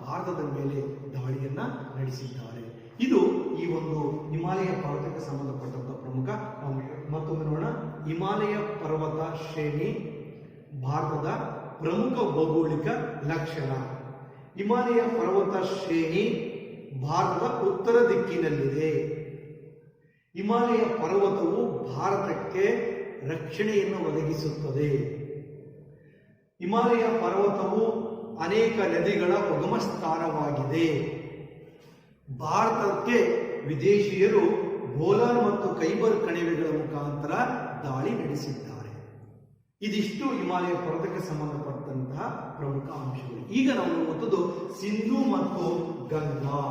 ಭಾರತದ ಮೇಲೆ ದಾಳಿಯನ್ನ ನಡೆಸಿದ್ದಾರೆ. ಇದು ಈ ಒಂದು ಹಿಮಾಲಯ ಪರ್ವತಕ್ಕೆ ಸಂಬಂಧಪಟ್ಟಂತ ಪ್ರಮುಖ. ಮತ್ತೊಮ್ಮೆ ನೋಡೋಣ. ಹಿಮಾಲಯ ಪರ್ವತ ಶ್ರೇಣಿ ಭಾರತದ ಪ್ರಮುಖ ಭೌಗೋಳಿಕ ಲಕ್ಷಣ. ಹಿಮಾಲಯ ಪರ್ವತ ಶ್ರೇಣಿ ಭಾರತದ ಉತ್ತರ ದಿಕ್ಕಿನಲ್ಲಿದೆ. ಹಿಮಾಲಯ ಪರ್ವತವು ಭಾರತಕ್ಕೆ ರಕ್ಷಣೆಯನ್ನು ಒದಗಿಸುತ್ತದೆ. ಹಿಮಾಲಯ ಪರ್ವತವು ಅನೇಕ ನದಿಗಳ ಉಗಮ ಸ್ಥಾನವಾಗಿದೆ. ಭಾರತಕ್ಕೆ ವಿದೇಶಿಯರು ಬೋಲಾನ್ ಮತ್ತು ಖೈಬರ್ ಕಣಿವೆಗಳ ಮುಖಾಂತರ ದಾಳಿ ನಡೆಸಿದ್ದಾರೆ. ಇದಿಷ್ಟು ಹಿಮಾಲಯ ಪರ್ವತಕ್ಕೆ ಸಂಬಂಧಪಟ್ಟಂತಹ ಪ್ರಮುಖ ಅಂಶಗಳು. ಈಗ ನಾವು ನೋಡುವಂಥದ್ದು ಸಿಂಧು ಮತ್ತು ಗಂಗಾ.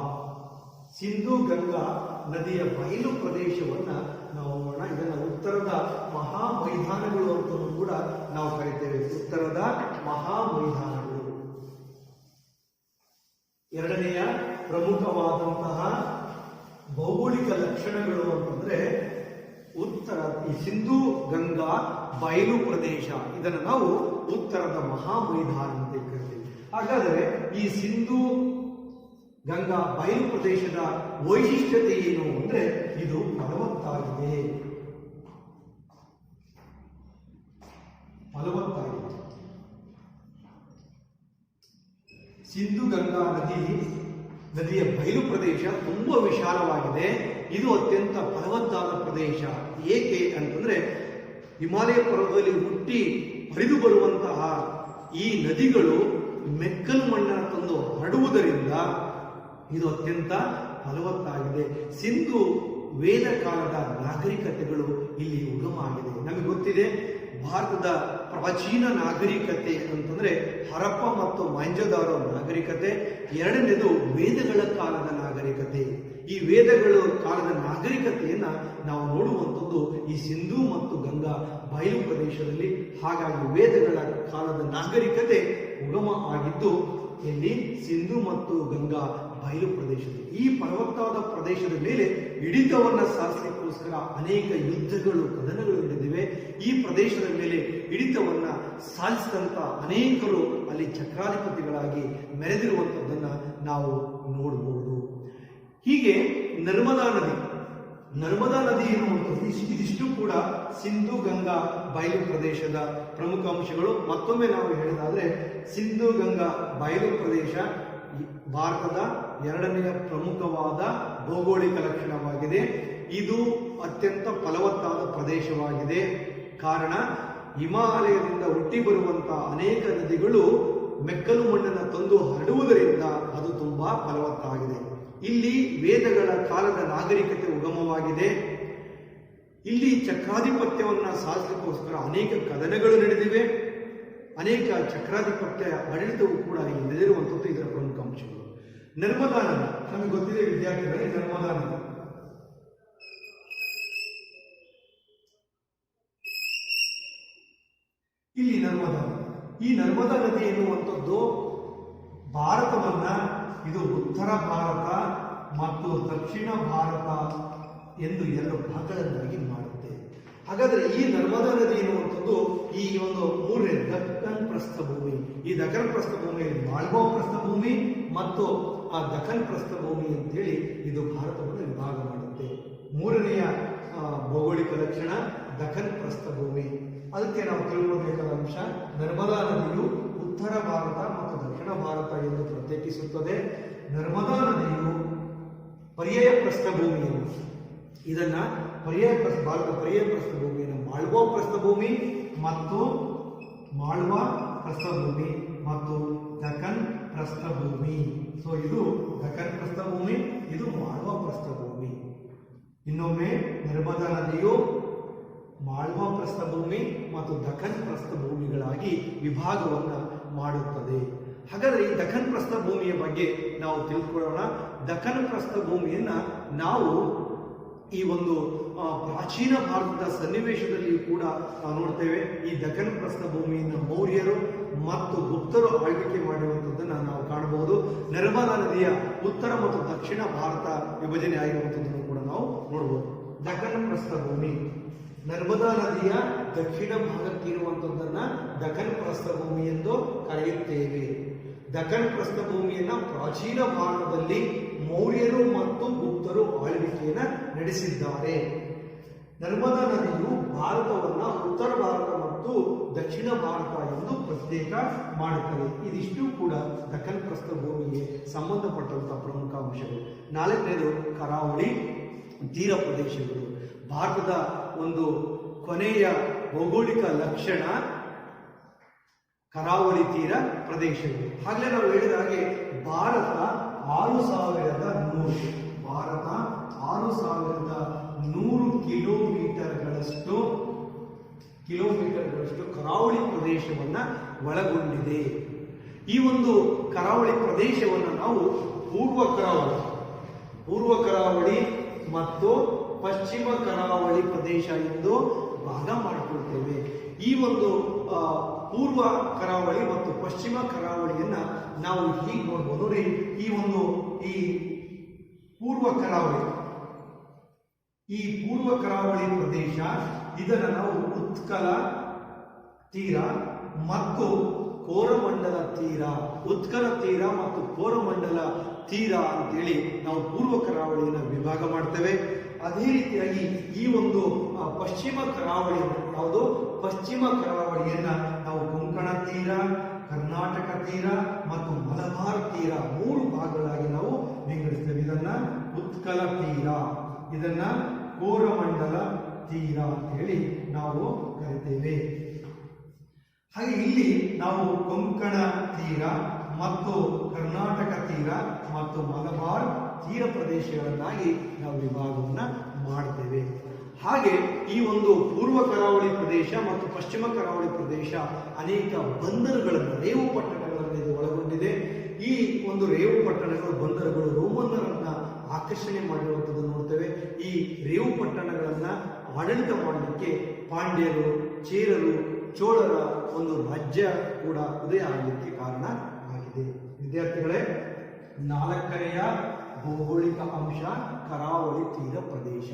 ಸಿಂಧು ಗಂಗಾ ನದಿಯ ಬಯಲು ಪ್ರದೇಶವನ್ನ ನಾವು ನೋಡೋಣ. ಇದನ್ನು ಉತ್ತರದ ಮಹಾ ಮೈದಾನಗಳು ಅಂತಲೂ ಕೂಡ ನಾವು ಕರಿತೇವೆ. ಉತ್ತರದ ಮಹಾ ಮೈದಾನಗಳು. ಎರಡನೆಯ ಪ್ರಮುಖವಾದಂತಹ ಭೌಗೋಳಿಕ ಲಕ್ಷಣಗಳು ಅಂತಂದ್ರೆ ಉತ್ತರ ಈ ಸಿಂಧೂ ಗಂಗಾ ಬಯಲು ಪ್ರದೇಶ, ಇದನ್ನು ನಾವು ಉತ್ತರದ ಮಹಾಮೈದಾನ ಅಂತ ಕರಿತೀವಿ. ಹಾಗಾದರೆ ಈ ಸಿಂಧೂ ಗಂಗಾ ಬಯಲು ಪ್ರದೇಶದ ವೈಶಿಷ್ಟ್ಯತೆ ಏನು ಅಂದ್ರೆ ಇದು ಫಲವತ್ತಾಗಿದೆ. ಸಿಂಧು ಗಂಗಾ ನದಿಯ ಬಯಲು ಪ್ರದೇಶ ತುಂಬಾ ವಿಶಾಲವಾಗಿದೆ. ಇದು ಅತ್ಯಂತ ಫಲವತ್ತಾದ ಪ್ರದೇಶ. ಏಕೆ ಅಂತಂದ್ರೆ ಹಿಮಾಲಯ ಪರ್ವತದಲ್ಲಿ ಹುಟ್ಟಿ ಹರಿದು ಬರುವಂತಹ ಈ ನದಿಗಳು ಮೆಕ್ಕಲು ಮಣ್ಣನ್ನು ತಂದು ಹರಡುವುದರಿಂದ ಇದು ಅತ್ಯಂತ ಫಲವತ್ತಾಗಿದೆ. ಸಿಂಧು ವೇದ ಕಾಲದ ನಾಗರಿಕತೆಗಳು ಇಲ್ಲಿ ಉಗಮ ಆಗಿದೆ. ನಮಗೆ ಗೊತ್ತಿದೆ, ಭಾರತದ ಪ್ರಾಚೀನ ನಾಗರಿಕತೆ ಅಂತಂದ್ರೆ ಹರಪ್ಪ ಮತ್ತು ಮೊಹೆಂಜೊದಾರೋ ನಾಗರಿಕತೆ. ಎರಡನೇದು ವೇದಗಳ ಕಾಲದ ನಾಗರಿಕತೆ. ಈ ವೇದಗಳ ಕಾಲದ ನಾಗರಿಕತೆಯನ್ನ ನಾವು ನೋಡುವಂಥದ್ದು ಈ ಸಿಂಧೂ ಮತ್ತು ಗಂಗಾ ಬಯಲು ಪ್ರದೇಶದಲ್ಲಿ. ಹಾಗಾಗಿ ವೇದಗಳ ಕಾಲದ ನಾಗರಿಕತೆ ಉಗಮ ಆಗಿದ್ದು ಇಲ್ಲಿ ಸಿಂಧೂ ಮತ್ತು ಗಂಗಾ ಬಯಲು ಪ್ರದೇಶದಲ್ಲಿ. ಈ ಫಲವತ್ತಾದ ಪ್ರದೇಶದ ಮೇಲೆ ಹಿಡಿತವನ್ನ ಸಾಧಿಸಲಿಕ್ಕೋಸ್ಕರ ಅನೇಕ ಯುದ್ಧಗಳು, ಕದನಗಳು ನಡೆದಿವೆ. ಈ ಪ್ರದೇಶದ ಮೇಲೆ ಹಿಡಿತವನ್ನ ಸಾಧಿಸಿದಂತ ಅನೇಕರು ಅಲ್ಲಿ ಚಕ್ರಾಧಿಪತಿಗಳಾಗಿ ಮೆರೆದಿರುವಂಥದ್ದನ್ನ ನಾವು ನೋಡಬಹುದು. ಹೀಗೆ ನರ್ಮದಾ ನದಿ ಎನ್ನುವಂಥದ್ದು ಇದಿಷ್ಟು ಕೂಡ ಸಿಂಧೂ ಗಂಗಾ ಬಯಲು ಪ್ರದೇಶದ ಪ್ರಮುಖ ಅಂಶಗಳು. ಮತ್ತೊಮ್ಮೆ ನಾವು ಹೇಳೋದಾದ್ರೆ ಸಿಂಧೂ ಗಂಗಾ ಬಯಲು ಪ್ರದೇಶ ಭಾರತದ ಎರಡನೆಯ ಪ್ರಮುಖವಾದ ಭೌಗೋಳಿಕ ಲಕ್ಷಣವಾಗಿದೆ. ಇದು ಅತ್ಯಂತ ಫಲವತ್ತಾದ ಪ್ರದೇಶವಾಗಿದೆ. ಕಾರಣ ಹಿಮಾಲಯದಿಂದ ಹುಟ್ಟಿ ಬರುವಂತಹ ಅನೇಕ ನದಿಗಳು ಮೆಕ್ಕಲು ಮಣ್ಣನ್ನು ತಂದು ಹರಡುವುದರಿಂದ ಅದು ತುಂಬಾ ಫಲವತ್ತಾಗಿದೆ. ಇಲ್ಲಿ ವೇದಗಳ ಕಾಲದ ನಾಗರಿಕತೆ ಉಗಮವಾಗಿದೆ. ಇಲ್ಲಿ ಚಕ್ರಾಧಿಪತ್ಯವನ್ನ ಸಾಧಿಸಲಿಕ್ಕೋಸ್ಕರ ಅನೇಕ ಕದನಗಳು ನಡೆದಿವೆ. ಅನೇಕ ಚಕ್ರಾಧಿಪತ್ಯ ಆಡಳಿತವೂ ಕೂಡ ಇಲ್ಲಿ ನಡೆದಿರುವಂಥದ್ದು ಇದರ ಪ್ರಮುಖ ಅಂಶಗಳು. ನರ್ಮದಾ ನದಿ ನಮಗೆ ಗೊತ್ತಿದೆ ವಿದ್ಯಾರ್ಥಿಗಳೇ, ನರ್ಮದಾ ನದಿ ಇಲ್ಲಿ ಈ ನರ್ಮದಾ ನದಿ ಎನ್ನುವಂಥದ್ದು ಭಾರತವನ್ನ ಇದು ಉತ್ತರ ಭಾರತ ಮತ್ತು ದಕ್ಷಿಣ ಭಾರತ ಎಂದು ಎರಡು ಭಾಗಗಳನ್ನಾಗಿ ಮಾಡುತ್ತೆ. ಹಾಗಾದ್ರೆ ಈ ನರ್ಮದಾ ನದಿ ಎನ್ನುವಂಥದ್ದು ಈ ಒಂದು ಮೂರನೇ ದಕ್ಕನ್ ಪ್ರಸ್ಥಭೂಮಿ, ಈ ದಕ್ಕನ್ ಪ್ರಸ್ಥಭೂಮಿಯಲ್ಲಿ ಮಾಲ್ವಾ ಪ್ರಸ್ಥಭೂಮಿ ಮತ್ತು ಆ ದಕ್ಕನ್ ಪ್ರಸ್ಥಭೂಮಿ ಅಂತೇಳಿ ಇದು ಭಾರತವನ್ನು ವಿಭಾಗ ಮಾಡುತ್ತೆ. ಮೂರನೆಯ ಭೌಗೋಳಿಕ ಲಕ್ಷಣ ದಕ್ಕನ್ ಪ್ರಸ್ಥಭೂಮಿ. ಅದಕ್ಕೆ ನಾವು ತಿಳ್ಕೊಳ್ಬೇಕಾದ ಅಂಶ, ನರ್ಮದಾ ನದಿಯು ಉತ್ತರ ಭಾರತ ಮತ್ತು ದಕ್ಷಿಣ ಭಾರತ ಎಂದು ಪ್ರತ್ಯೇಕಿಸುತ್ತದೆ. ನರ್ಮದಾ ನದಿಯು ಪರ್ಯಾಯ ಪ್ರಸ್ಥಭೂಮಿಯನ್ನು ಭಾರತ ಪರ್ಯಾಯ ಪ್ರಸ್ಥಭೂಮಿಯನ್ನು ಮಾಳ್ವಾ ಪ್ರಸ್ಥಭೂಮಿ ಮತ್ತು ದಕ್ಕನ್ ಪ್ರಸ್ಥಭೂಮಿ. ಸೊ ಇದು ದಕ್ಕನ್ ಪ್ರಸ್ಥಭೂಮಿ, ಇದು ಮಾಳ್ವಾ ಪ್ರಸ್ಥಭೂಮಿ. ಇನ್ನೊಮ್ಮೆ ನರ್ಮದಾ ನದಿಯು ಮಾಳ್ವಾ ಪ್ರಸ್ಥಭೂಮಿ ಮತ್ತು ದಕ್ಕನ್ ಪ್ರಸ್ಥಭೂಮಿಗಳಾಗಿ ವಿಭಾಗವನ್ನ ಮಾಡುತ್ತದೆ. ಹಾಗಾದ್ರೆ ಈ ದಕ್ಕನ್ ಪ್ರಸ್ಥಭೂಮಿಯ ಬಗ್ಗೆ ನಾವು ತಿಳ್ಕೊಳ್ಳೋಣ. ದಕ್ಕನ್ ಪ್ರಸ್ಥಭೂಮಿಯನ್ನ ನಾವು ಈ ಒಂದು ಪ್ರಾಚೀನ ಭಾರತದ ಸನ್ನಿವೇಶದಲ್ಲಿಯೂ ಕೂಡ ನಾವು ನೋಡ್ತೇವೆ. ಈ ದಕ್ಕನ್ ಪ್ರಸ್ಥಭೂಮಿಯನ್ನು ಮೌರ್ಯರು ಮತ್ತು ಗುಪ್ತರು ಆಳ್ವಿಕೆ ಮಾಡಿರುವಂಥದ್ದನ್ನು ನಾವು ಕಾಣಬಹುದು. ನರ್ಮದಾ ನದಿಯ ಉತ್ತರ ಮತ್ತು ದಕ್ಷಿಣ ಭಾರತ ವಿಭಜನೆ ಆಗಿರುವಂಥದ್ದನ್ನು ಕೂಡ ನಾವು ನೋಡಬಹುದು. ದಕ್ಕನ್ ಪ್ರಸ್ಥಭೂಮಿ ನರ್ಮದಾ ನದಿಯ ದಕ್ಷಿಣ ಭಾಗಕ್ಕೆ ಇರುವಂತದ್ದನ್ನ ದಕ್ಕನ್ ಪ್ರಸ್ಥಭೂಮಿ ಎಂದು ಕರೆಯುತ್ತೇವೆ. ದಕ್ಕನ್ ಪ್ರಸ್ಥಭೂಮಿಯನ್ನ ಪ್ರಾಚೀನ ಭಾರತದಲ್ಲಿ ಮೌರ್ಯರು ಮತ್ತು ಗುಪ್ತರು ಆಳ್ವಿಕೆಯನ್ನ ನಡೆಸಿದ್ದಾರೆ. ನರ್ಮದಾ ನದಿಯು ಭಾರತವನ್ನ ಉತ್ತರ ಭಾರತ ಮತ್ತು ದಕ್ಷಿಣ ಭಾರತ ಎಂದು ಪ್ರತ್ಯೇಕ ಮಾಡುತ್ತದೆ. ಇದಿಷ್ಟು ಕೂಡ ದಕ್ಕನ್ ಪ್ರಸ್ಥಭೂಮಿಗೆ ಸಂಬಂಧಪಟ್ಟಂತಹ ಪ್ರಮುಖ ಅಂಶಗಳು. ನಾಲ್ಕನೇದು ಕರಾವಳಿ ತೀರ ಪ್ರದೇಶಗಳು. ಭಾರತದ ಒಂದು ಕೊನೆಯ ಭೌಗೋಳಿಕ ಲಕ್ಷಣ ಕರಾವಳಿ ತೀರ ಪ್ರದೇಶಗಳು. ಹಾಗಲೇ ನಾವು ಹೇಳಿದ ಹಾಗೆ ಭಾರತ 6,100 ಕಿಲೋಮೀಟರ್ಗಳಷ್ಟು ಕರಾವಳಿ ಪ್ರದೇಶವನ್ನ ಒಳಗೊಂಡಿದೆ. ಈ ಒಂದು ಕರಾವಳಿ ಪ್ರದೇಶವನ್ನು ನಾವು ಪೂರ್ವ ಕರಾವಳಿ ಮತ್ತು ಪಶ್ಚಿಮ ಕರಾವಳಿ ಪ್ರದೇಶ ಎಂದು ಭಾಗ ಮಾಡಿಕೊಳ್ತೇವೆ. ಈ ಒಂದು ಪೂರ್ವ ಕರಾವಳಿ ಮತ್ತು ಪಶ್ಚಿಮ ಕರಾವಳಿಯನ್ನ ನಾವು ಹೀಗೆ ನೋಡ್ಬೋದು ನೋಡಿ. ಈ ಪೂರ್ವ ಕರಾವಳಿ ಈ ಪೂರ್ವ ಕರಾವಳಿ ಪ್ರದೇಶ ಇದನ್ನು ನಾವು ಉತ್ಕಲ ತೀರ ಮತ್ತು ಕೋರಮಂಡಲ ತೀರ, ಉತ್ಕಲ ತೀರ ಮತ್ತು ಕೋರಮಂಡಲ ತೀರ ಅಂತೇಳಿ ನಾವು ಪೂರ್ವ ಕರಾವಳಿಯನ್ನು ವಿಭಾಗ ಮಾಡ್ತೇವೆ. ಅದೇ ರೀತಿಯಾಗಿ ಈ ಒಂದು ಪಶ್ಚಿಮ ಕರಾವಳಿಯನ್ನು, ಯಾವುದು ಪಶ್ಚಿಮ ಕರಾವಳಿಯನ್ನ ನಾವು ಕೊಂಕಣ ತೀರ, ಕರ್ನಾಟಕ ತೀರ ಮತ್ತು ಮಲಬಾರ್ ತೀರ 3 ಭಾಗಗಳಾಗಿ ನಾವು ವಿಂಗಡಿಸ್ತೇವೆ. ಇದನ್ನ ಉತ್ಕಲ ತೀರ, ಇದನ್ನ ಕೋರಮಂಡಲ ತೀರ ಅಂತ ಹೇಳಿ ನಾವು ಕರಿತೇವೆ. ಹಾಗೆ ಇಲ್ಲಿ ನಾವು ಕೊಂಕಣ ತೀರ ಮತ್ತು ಕರ್ನಾಟಕ ತೀರ ಮತ್ತು ಮಲಬಾರ್ ತೀರ ಪ್ರದೇಶಗಳನ್ನಾಗಿ ನಾವು ವಿಭಾಗವನ್ನ ಮಾಡ್ತೇವೆ. ಹಾಗೆ ಈ ಒಂದು ಪೂರ್ವ ಕರಾವಳಿ ಪ್ರದೇಶ ಮತ್ತು ಪಶ್ಚಿಮ ಕರಾವಳಿ ಪ್ರದೇಶ ಅನೇಕ ಬಂದರುಗಳನ್ನು, ರೇವು ಪಟ್ಟಣಗಳನ್ನು ಇದು ಒಳಗೊಂಡಿದೆ. ಈ ಒಂದು ರೇವು ಪಟ್ಟಣಗಳು, ಬಂದರುಗಳು ರೋಮನ್ನರನ್ನ ಆಕರ್ಷಣೆ ಮಾಡಿರುವಂಥದ್ದು ನೋಡ್ತೇವೆ. ಈ ರೇವು ಪಟ್ಟಣಗಳನ್ನ ಆಡಳಿತ ಮಾಡಲಿಕ್ಕೆ ಪಾಂಡ್ಯರು, ಚೇರರು, ಚೋಳರ ಒಂದು ರಾಜ್ಯ ಕೂಡ ಉದಯ ಆಗಲಿಕ್ಕೆ ಕಾರಣ ಆಗಿದೆ. ವಿದ್ಯಾರ್ಥಿಗಳೇ, 4ನೆಯ ಭೌಗೋಳಿಕ ಅಂಶ ಕರಾವಳಿ ತೀರ ಪ್ರದೇಶ.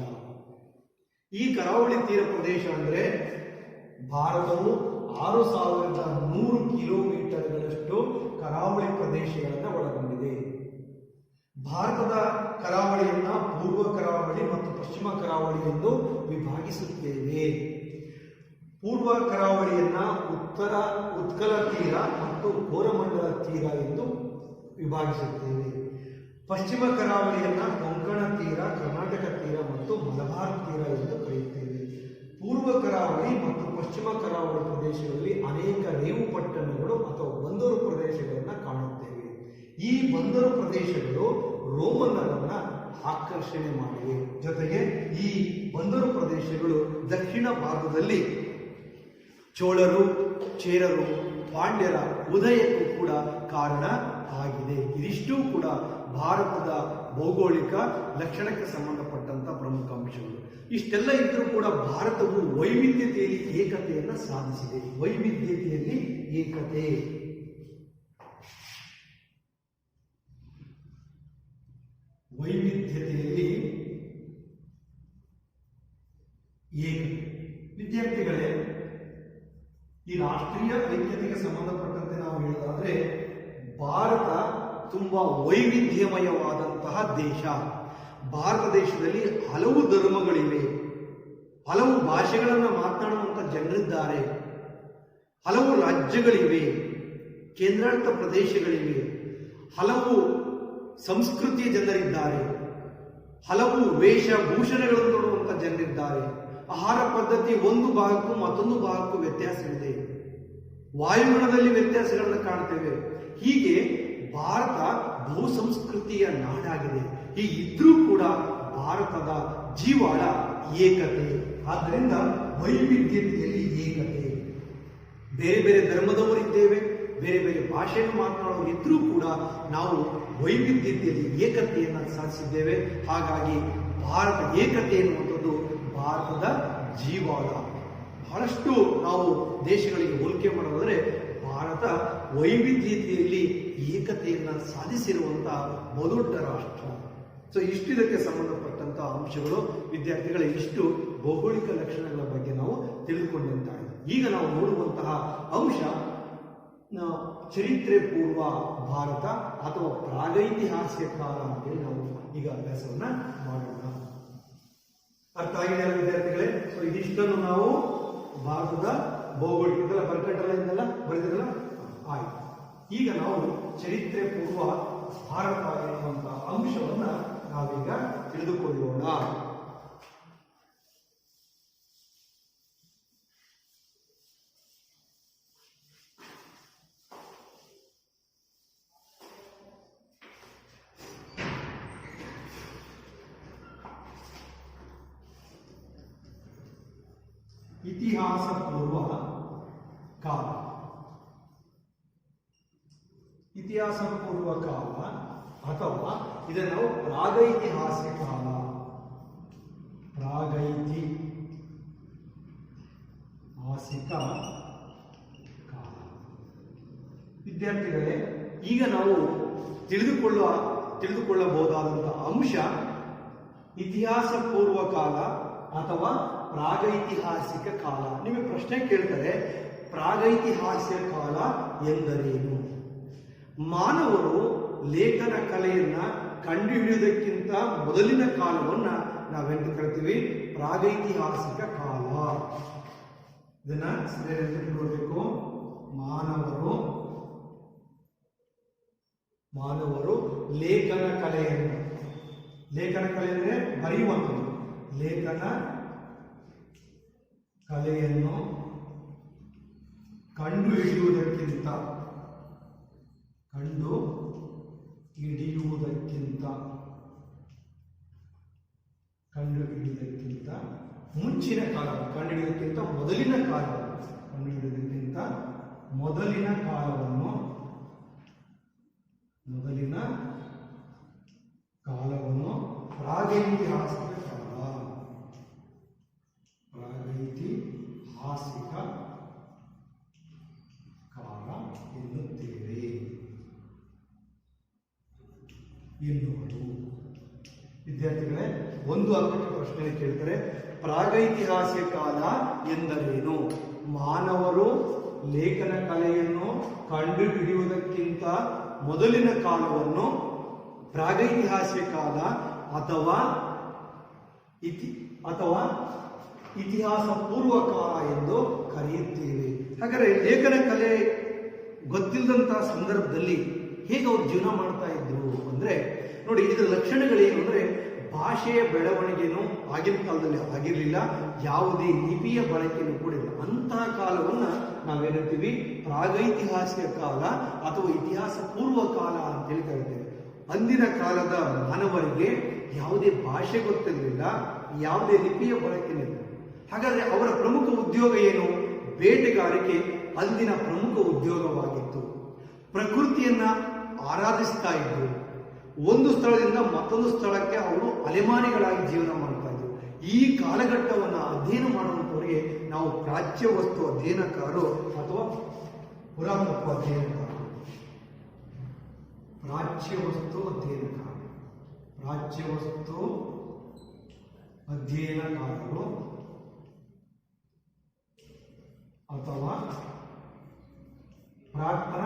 ಈ ಕರಾವಳಿ ತೀರ ಪ್ರದೇಶ ಅಂದ್ರೆ ಭಾರತವು 6100 ಕಿಲೋಮೀಟರ್ಗಳಷ್ಟು ಕರಾವಳಿ ಪ್ರದೇಶಗಳನ್ನು ಒಳಗೊಂಡಿದೆ. ಭಾರತದ ಕರಾವಳಿಯನ್ನ ಪೂರ್ವ ಕರಾವಳಿ ಮತ್ತು ಪಶ್ಚಿಮ ಕರಾವಳಿ ಎಂದು ವಿಭಾಗಿಸುತ್ತೇವೆ. ಪೂರ್ವ ಕರಾವಳಿಯನ್ನ ಉತ್ಕಲ ತೀರ ಮತ್ತು ಕೋರಮಂಡಲ ತೀರ ಎಂದು ವಿಭಾಗಿಸುತ್ತೇವೆ. ಪಶ್ಚಿಮ ಕರಾವಳಿಯನ್ನ ಕೊಂಕಣ ತೀರ, ಕರ್ನಾಟಕ ತೀರ ಮತ್ತು ಮಲಬಾರ್ ತೀರ ಎಂದು ಕರೆಯುತ್ತೇವೆ. ಪೂರ್ವ ಕರಾವಳಿ ಮತ್ತು ಪಶ್ಚಿಮ ಕರಾವಳಿ ಪ್ರದೇಶಗಳಲ್ಲಿ ಅನೇಕ ರೇವು ಪಟ್ಟಣಗಳು ಅಥವಾ ಬಂದರು ಪ್ರದೇಶಗಳನ್ನು ಕಾಣುತ್ತೇವೆ. ಈ ಬಂದರು ಪ್ರದೇಶಗಳು ರೋಮನ್ನರನ್ನ ಆಕರ್ಷಣೆ ಮಾಡಿವೆ. ಜೊತೆಗೆ ಈ ಬಂದರು ಪ್ರದೇಶಗಳು ದಕ್ಷಿಣ ಭಾರತದಲ್ಲಿ ಚೋಳರು, ಚೇರರು, ಪಾಂಡ್ಯರ ಉದಯಕ್ಕೂ ಕೂಡ ಕಾರಣ ಆಗಿದೆ. ಇದಿಷ್ಟೂ ಕೂಡ ಭಾರತದ ಭೌಗೋಳಿಕ ಲಕ್ಷಣಕ್ಕೆ ಸಂಬಂಧಪಟ್ಟಂತ ಪ್ರಮುಖ ಅಂಶಗಳು. ಇಷ್ಟೆಲ್ಲ ಇದ್ರೂ ಕೂಡ ಭಾರತವು ವೈವಿಧ್ಯತೆಯಲ್ಲಿ ಏಕತೆಯನ್ನು ಸಾಧಿಸಿದೆ. ವೈವಿಧ್ಯತೆಯಲ್ಲಿ ಏಕತೆ. ವೈವಿಧ್ಯತೆಯಲ್ಲಿ ಏಕತೆ. ವಿದ್ಯಾರ್ಥಿಗಳೇ, ಈ ರಾಷ್ಟ್ರೀಯ ಐಕ್ಯತೆಗೆ ಸಂಬಂಧಪಟ್ಟಂತೆ ನಾವು ಹೇಳೋದಾದ್ರೆ ಭಾರತ ತುಂಬಾ ವೈವಿಧ್ಯಮಯವಾದಂತಹ ದೇಶ. ಭಾರತ ದೇಶದಲ್ಲಿ ಹಲವು ಧರ್ಮಗಳಿವೆ, ಹಲವು ಭಾಷೆಗಳನ್ನು ಮಾತನಾಡುವಂತಹ ಜನರಿದ್ದಾರೆ, ಹಲವು ರಾಜ್ಯಗಳಿವೆ, ಕೇಂದ್ರಾಡಳಿತ ಪ್ರದೇಶಗಳಿವೆ, ಹಲವು ಸಂಸ್ಕೃತಿಯ ಜನರಿದ್ದಾರೆ, ಹಲವು ವೇಷಭೂಷಣಗಳನ್ನು ನೋಡುವಂತಹ ಜನರಿದ್ದಾರೆ. ಆಹಾರ ಪದ್ಧತಿ ಒಂದು ಭಾಗಕ್ಕೂ ಮತ್ತೊಂದು ಭಾಗಕ್ಕೂ ವ್ಯತ್ಯಾಸವಿದೆ. ವಾಯುಗುಣದಲ್ಲಿ ವ್ಯತ್ಯಾಸಗಳನ್ನು ಕಾಣ್ತೇವೆ. ಹೀಗೆ ಭಾರತ ಬಹುಸಂಸ್ಕೃತಿಯ ನಾಡಾಗಿದೆ. ಹೀಗಿದ್ರೂ ಕೂಡ ಭಾರತದ ಜೀವಾಳ ಏಕತೆ. ಆದ್ದರಿಂದ ವೈವಿಧ್ಯತೆಯಲ್ಲಿ ಏಕತೆ. ಬೇರೆ ಬೇರೆ ಧರ್ಮದವರಿದ್ದೇವೆ, ಬೇರೆ ಬೇರೆ ಭಾಷೆಯನ್ನು ಮಾತನಾಡೋರು ಇದ್ರೂ ಕೂಡ ನಾವು ವೈವಿಧ್ಯತೆಯಲ್ಲಿ ಏಕತೆಯನ್ನು ಸಾಧಿಸಿದ್ದೇವೆ. ಹಾಗಾಗಿ ಭಾರತ ಏಕತೆ ಎನ್ನುವಂಥದ್ದು ಭಾರತದ ಜೀವಾಳ. ಬಹಳಷ್ಟು ನಾವು ದೇಶಗಳಿಗೆ ಹೋಲಿಕೆ ಮಾಡೋದಾದ್ರೆ ಭಾರತ ವೈವಿಧ್ಯತೆಯಲ್ಲಿ ಏಕತೆಯನ್ನು ಸಾಧಿಸಿರುವಂತಹ ಬಹುದೊಡ್ಡ ರಾಷ್ಟ್ರ. ಸೊ ಇದಕ್ಕೆ ಸಂಬಂಧಪಟ್ಟಂತಹ ಅಂಶಗಳು ವಿದ್ಯಾರ್ಥಿಗಳ ಇಷ್ಟು ಭೌಗೋಳಿಕ ಲಕ್ಷಣಗಳ ಬಗ್ಗೆ ನಾವು ತಿಳಿದುಕೊಂಡಂತಾಗಿದೆ. ಈಗ ನಾವು ನೋಡುವಂತಹ ಅಂಶ ಚರಿತ್ರೆ ಪೂರ್ವ ಭಾರತ ಅಥವಾ ಪ್ರಾಗೈತಿಹಾಸಿಕ ಕಾಲ ಅಂತೇಳಿ ನಾವು ಈಗ ಅಭ್ಯಾಸವನ್ನ ಮಾಡೋಣ. ಅರ್ಥ ಆಗಿದೆ ವಿದ್ಯಾರ್ಥಿಗಳೇ? ಸೊ ಇದಿಷ್ಟನ್ನು ನಾವು ಭಾರತದ ಭೌಗೋಳಿಕ ಬರ್ಕಟ್ಟಲ್ಲ ಬರೆದಿರಲ್ಲ, ಆಯ್ತು. ಈಗ ನಾವು ಚರಿತ್ರೆ ಪೂರ್ವ ಭಾರತ ಎನ್ನುವಂತಹ ಅಂಶವನ್ನ ನಾವೀಗ ತಿಳಿದುಕೊಳ್ಳೋಣ. ಇತಿಹಾಸ ಪೂರ್ವ ಕಾಲ. ಇತಿಹಾಸ ಪೂರ್ವ ಕಾಲ ಅಥವಾ ಇದನ್ನು ನಾವು ಪ್ರಾಗೈತಿಹಾಸಿಕ ಕಾಲ, ಪ್ರಾಗೈತಿಹಾಸಿಕ ಕಾಲ. ವಿದ್ಯಾರ್ಥಿಗಳೇ, ಈಗ ನಾವು ತಿಳಿದುಕೊಳ್ಳಬಹುದಾದಂತಹ ಅಂಶ ಇತಿಹಾಸ ಪೂರ್ವ ಕಾಲ ಅಥವಾ ಪ್ರಾಗೈತಿಹಾಸಿಕ ಕಾಲ. ನಿಮಗೆ ಪ್ರಶ್ನೆ ಕೇಳ್ತಾರೆ, ಪ್ರಾಗೈತಿಹಾಸಿಕ ಕಾಲ ಎಂದರೇನು? ಮಾನವರು ಲೇಖನ ಕಲೆಯನ್ನ ಕಂಡುಹಿಡಿಯುವುದಕ್ಕಿಂತ ಮೊದಲಿನ ಕಾಲವನ್ನ ನಾವೆಂದು ಕರಿತೀವಿ? ಪ್ರಾಗೈತಿಹಾಸಿಕ ಕಾಲ. ಇದನ್ನ ಸರಿಯಾಗಿ ನೋಡಬೇಕು. ಮಾನವರು ಲೇಖನ ಕಲೆಯನ್ನು, ಲೇಖನ ಕಲೆ ಅಂದರೆ ಬರೆಯುವಂಥದ್ದು, ಲೇಖನ ಕಲೆಯನ್ನು ಕಂಡುಹಿಡಿಯುವುದಕ್ಕಿಂತ ಮುಂಚಿನ ಕಾಲ, ಕಂಡುಹಿಡಿಯುವುದಕ್ಕಿಂತ ಮೊದಲಿನ ಕಾಲವನ್ನು ಪ್ರಾಗೈತಿಹಾಸಿಕ ಕಾಲ ಎನ್ನುತ್ತೇವೆ ಎನ್ನುವುದು. ವಿದ್ಯಾರ್ಥಿಗಳೇ, ಒಂದು ಅಂಕಕ್ಕೆ ಪ್ರಶ್ನೆ ಕೇಳ್ತಾರೆ, ಪ್ರಾಗೈತಿಹಾಸಿಕ ಕಾಲ ಎಂದರೇನು? ಮಾನವರು ಲೇಖನ ಕಲೆಯನ್ನು ಕಂಡುಹಿಡಿಯುವುದಕ್ಕಿಂತ ಮೊದಲಿನ ಕಾಲವನ್ನು ಪ್ರಾಗೈತಿಹಾಸಿಕ ಕಾಲ ಅಥವಾ ಇತಿಹಾಸ ಪೂರ್ವ ಕಾಲ ಎಂದು ಕರೆಯುತ್ತೇವೆ. ಹಾಗಾದರೆ ಲೇಖನ ಕಲೆ ಗೊತ್ತಿಲ್ಲದಂತಹ ಸಂದರ್ಭದಲ್ಲಿ ಹೇಗೆ ಅವರು ಜೀವನ ಮಾಡ್ತಾ ಇದ್ರು ಅಂದ್ರೆ ನೋಡಿ, ಇದರ ಲಕ್ಷಣಗಳೇನು ಅಂದ್ರೆ ಭಾಷೆಯ ಬೆಳವಣಿಗೆನೂ ಆಗಿನ ಕಾಲದಲ್ಲಿ ಆಗಿರಲಿಲ್ಲ, ಯಾವುದೇ ಲಿಪಿಯ ಬಳಕೆನೂ ಕೂಡ ಇಲ್ಲ. ಅಂತಹ ಕಾಲವನ್ನ ನಾವೇನಂತೀವಿ? ಪ್ರಾಗೈತಿಹಾಸಿಕ ಕಾಲ ಅಥವಾ ಇತಿಹಾಸ ಪೂರ್ವ ಕಾಲ ಅಂತೇಳಿ ಕರಿತೇವೆ. ಅಂದಿನ ಕಾಲದ ಮಾನವರಿಗೆ ಯಾವುದೇ ಭಾಷೆ ಗೊತ್ತಿರಲಿಲ್ಲ, ಯಾವುದೇ ಲಿಪಿಯ ಬಳಕೆನಿಲ್ಲ. ಹಾಗಾದ್ರೆ ಅವರ ಪ್ರಮುಖ ಉದ್ಯೋಗ ಏನು? ಬೇಟೆಗಾರಿಕೆ ಅಂದಿನ ಪ್ರಮುಖ ಉದ್ಯೋಗವಾಗಿತ್ತು. ಪ್ರಕೃತಿಯನ್ನ ಆರಾಧಿಸ್ತಾ ಇದ್ರು. ಒಂದು ಸ್ಥಳದಿಂದ ಮತ್ತೊಂದು ಸ್ಥಳಕ್ಕೆ ಅವರು ಅಲೆಮಾರಿಗಳಾಗಿ ಜೀವನ ಮಾಡ್ತಾ ಇದ್ರು. ಈ ಕಾಲಘಟ್ಟವನ್ನು ಅಧ್ಯಯನ ಮಾಡುವಂಥವರಿಗೆ ನಾವು ಪ್ರಾಚ್ಯ ವಸ್ತು ಅಧ್ಯಯನಕಾರರು ಅಥವಾ ಪುರಾತತ್ವ ಅಧ್ಯಯನಕಾರರು. ಪ್ರಾಚ್ಯ ವಸ್ತು ಅಧ್ಯಯನಕಾರರು ಅಥವಾ ಪ್ರಾಕ್ತನ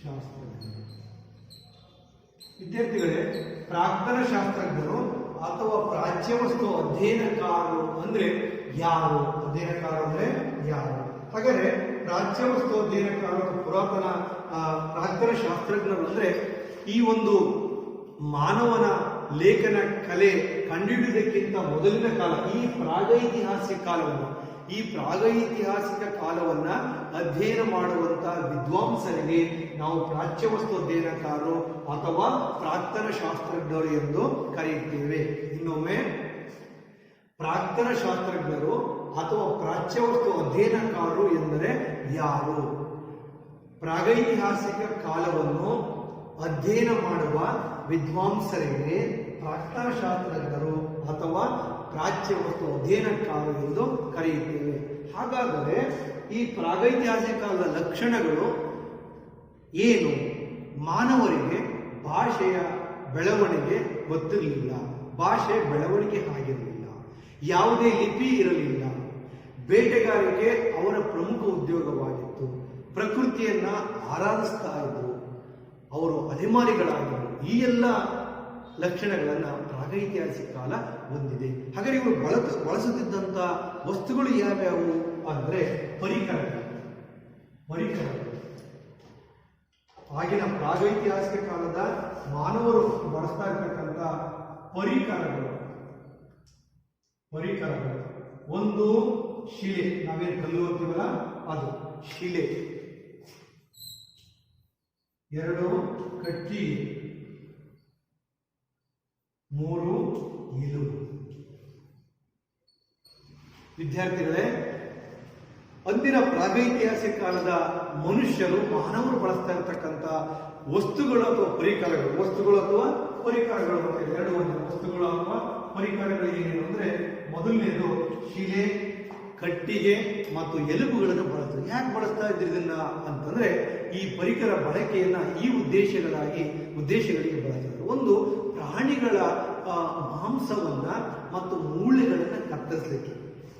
ಶಾಸ್ತ್ರಜ್ಞರು. ವಿದ್ಯಾರ್ಥಿಗಳೇ, ಪ್ರಾಕ್ತನ ಶಾಸ್ತ್ರಜ್ಞರು ಅಥವಾ ಪ್ರಾಚ್ಯ ವಸ್ತು ಅಧ್ಯಯನಕಾರರು ಅಂದ್ರೆ ಯಾರು? ಅಧ್ಯಯನಕಾರರು ಅಂದ್ರೆ ಯಾರು? ಹಾಗಾದ್ರೆ ಪ್ರಾಚ್ಯ ವಸ್ತು ಅಧ್ಯಯನಕಾರರು ಪುರಾತನ ಪ್ರಾಕ್ತನ ಶಾಸ್ತ್ರಜ್ಞರು ಅಂದ್ರೆ ಈ ಒಂದು ಮಾನವನ ಲೇಖನ ಕಲೆ ಕಂಡುಹಿಡಿಯುವುದಕ್ಕಿಂತ ಮೊದಲಿನ ಕಾಲ, ಈ ಪ್ರಾಗೈತಿಹಾಸಿಕ ಕಾಲವನ್ನ ಅಧ್ಯಯನ ಮಾಡುವಂತಹ ವಿದ್ವಾಂಸರಿಗೆ ನಾವು ಪ್ರಾಚ್ಯವಸ್ತು ಅಧ್ಯಯನಕಾರರು ಅಥವಾ ಪ್ರಾಕ್ತನ ಶಾಸ್ತ್ರಜ್ಞರು ಎಂದು ಕರೆಯುತ್ತೇವೆ. ಇನ್ನೊಮ್ಮೆ, ಪ್ರಾಕ್ತನ ಶಾಸ್ತ್ರಜ್ಞರು ಅಥವಾ ಪ್ರಾಚ್ಯವಸ್ತು ಅಧ್ಯಯನಕಾರರು ಎಂದರೆ ಯಾರು? ಪ್ರಾಗೈತಿಹಾಸಿಕ ಕಾಲವನ್ನು ಅಧ್ಯಯನ ಮಾಡುವ ವಿದ್ವಾಂಸರಿಗೆ ಪ್ರಾಕ್ತನ ಶಾಸ್ತ್ರಜ್ಞರು ಅಥವಾ ಪ್ರಾಚ್ಯ ವಸ್ತು ಅಧ್ಯಯನಕಾರರು ಎಂದು ಕರೆಯುತ್ತೇವೆ. ಹಾಗಾದರೆ ಈ ಪ್ರಾಗೈತಿಹಾಸಿಕ ಕಾಲದ ಲಕ್ಷಣಗಳು ಏನು? ಮಾನವರಿಗೆ ಭಾಷೆಯ ಬೆಳವಣಿಗೆ ಗೊತ್ತಿರಲಿಲ್ಲ, ಭಾಷೆ ಬೆಳವಣಿಗೆ ಆಗಿರಲಿಲ್ಲ, ಯಾವುದೇ ಲಿಪಿ ಇರಲಿಲ್ಲ, ಬೇಟೆಗಾರಿಕೆ ಅವರ ಪ್ರಮುಖ ಉದ್ಯೋಗವಾಗಿತ್ತು, ಪ್ರಕೃತಿಯನ್ನ ಆರಾಧಿಸ್ತಾ ಇದ್ರು, ಅವರು ಅಲೆಮಾರಿಗಳಾಗಿದ್ದರು. ಈ ಎಲ್ಲ ಲಕ್ಷಣಗಳನ್ನು ಪ್ರಾಗೈತಿಹಾಸಿಕ ಕಾಲ ಹೊಂದಿದೆ. ಹಾಗಾದರೆ ಇವರು ಬಳಸುತ್ತಿದ್ದಂಥ ವಸ್ತುಗಳು ಯಾವ್ಯಾವು ಅಂದರೆ ಪರಿಕರಗಳು. ಆಗಿನ ಪ್ರಾಗೈತಿಹಾಸಿಕ ಕಾಲದ ಮಾನವರು ಬಳಸ್ತಾ ಇರ್ತಕ್ಕಂಥ ಪರಿಕರಗಳು. ಒಂದು ಶಿಲೆ, ನಾವೇನು ಕಲ್ಲು ಓದ್ತೀವಲ್ಲ ಅದು ಶಿಲೆ. ಎರಡು ಕಟ್ಟಿಗೆ. ಮೂರು ಎಲುಬು. ವಿದ್ಯಾರ್ಥಿಗಳೇ, ಅಂದಿನ ಪ್ರಾಗೈತಿಹಾಸಿಕ ಕಾಲದ ಮನುಷ್ಯರು, ಮಾನವರು ಬಳಸ್ತಾ ಇರತಕ್ಕಂಥ ವಸ್ತುಗಳು ಅಥವಾ ಪರಿಕರಗಳು, ಎರಡು ಒಂದು ವಸ್ತುಗಳು ಅಥವಾ ಪರಿಕರಗಳು ಏನೇನು ಅಂದ್ರೆ, ಮೊದಲನೇದು ಶಿಲೆ, ಕಟ್ಟಿಗೆ ಮತ್ತು ಎಲುಬುಗಳನ್ನು ಬಳಸ್ತಾರೆ. ಯಾಕೆ ಬಳಸ್ತಾ ಇದ್ರು ಇದನ್ನ ಅಂತಂದ್ರೆ ಈ ಪರಿಕರ ಬಳಕೆಯನ್ನ ಈ ಉದ್ದೇಶಗಳಿಗೆ ಬಳಸ್ತಾರೆ. ಒಂದು, ಪ್ರಾಣಿಗಳ ಮಾಂಸವನ್ನ ಮತ್ತು ಮೂಳೆಗಳನ್ನ ಕತ್ತರಿಸಲಿಕ್ಕೆ.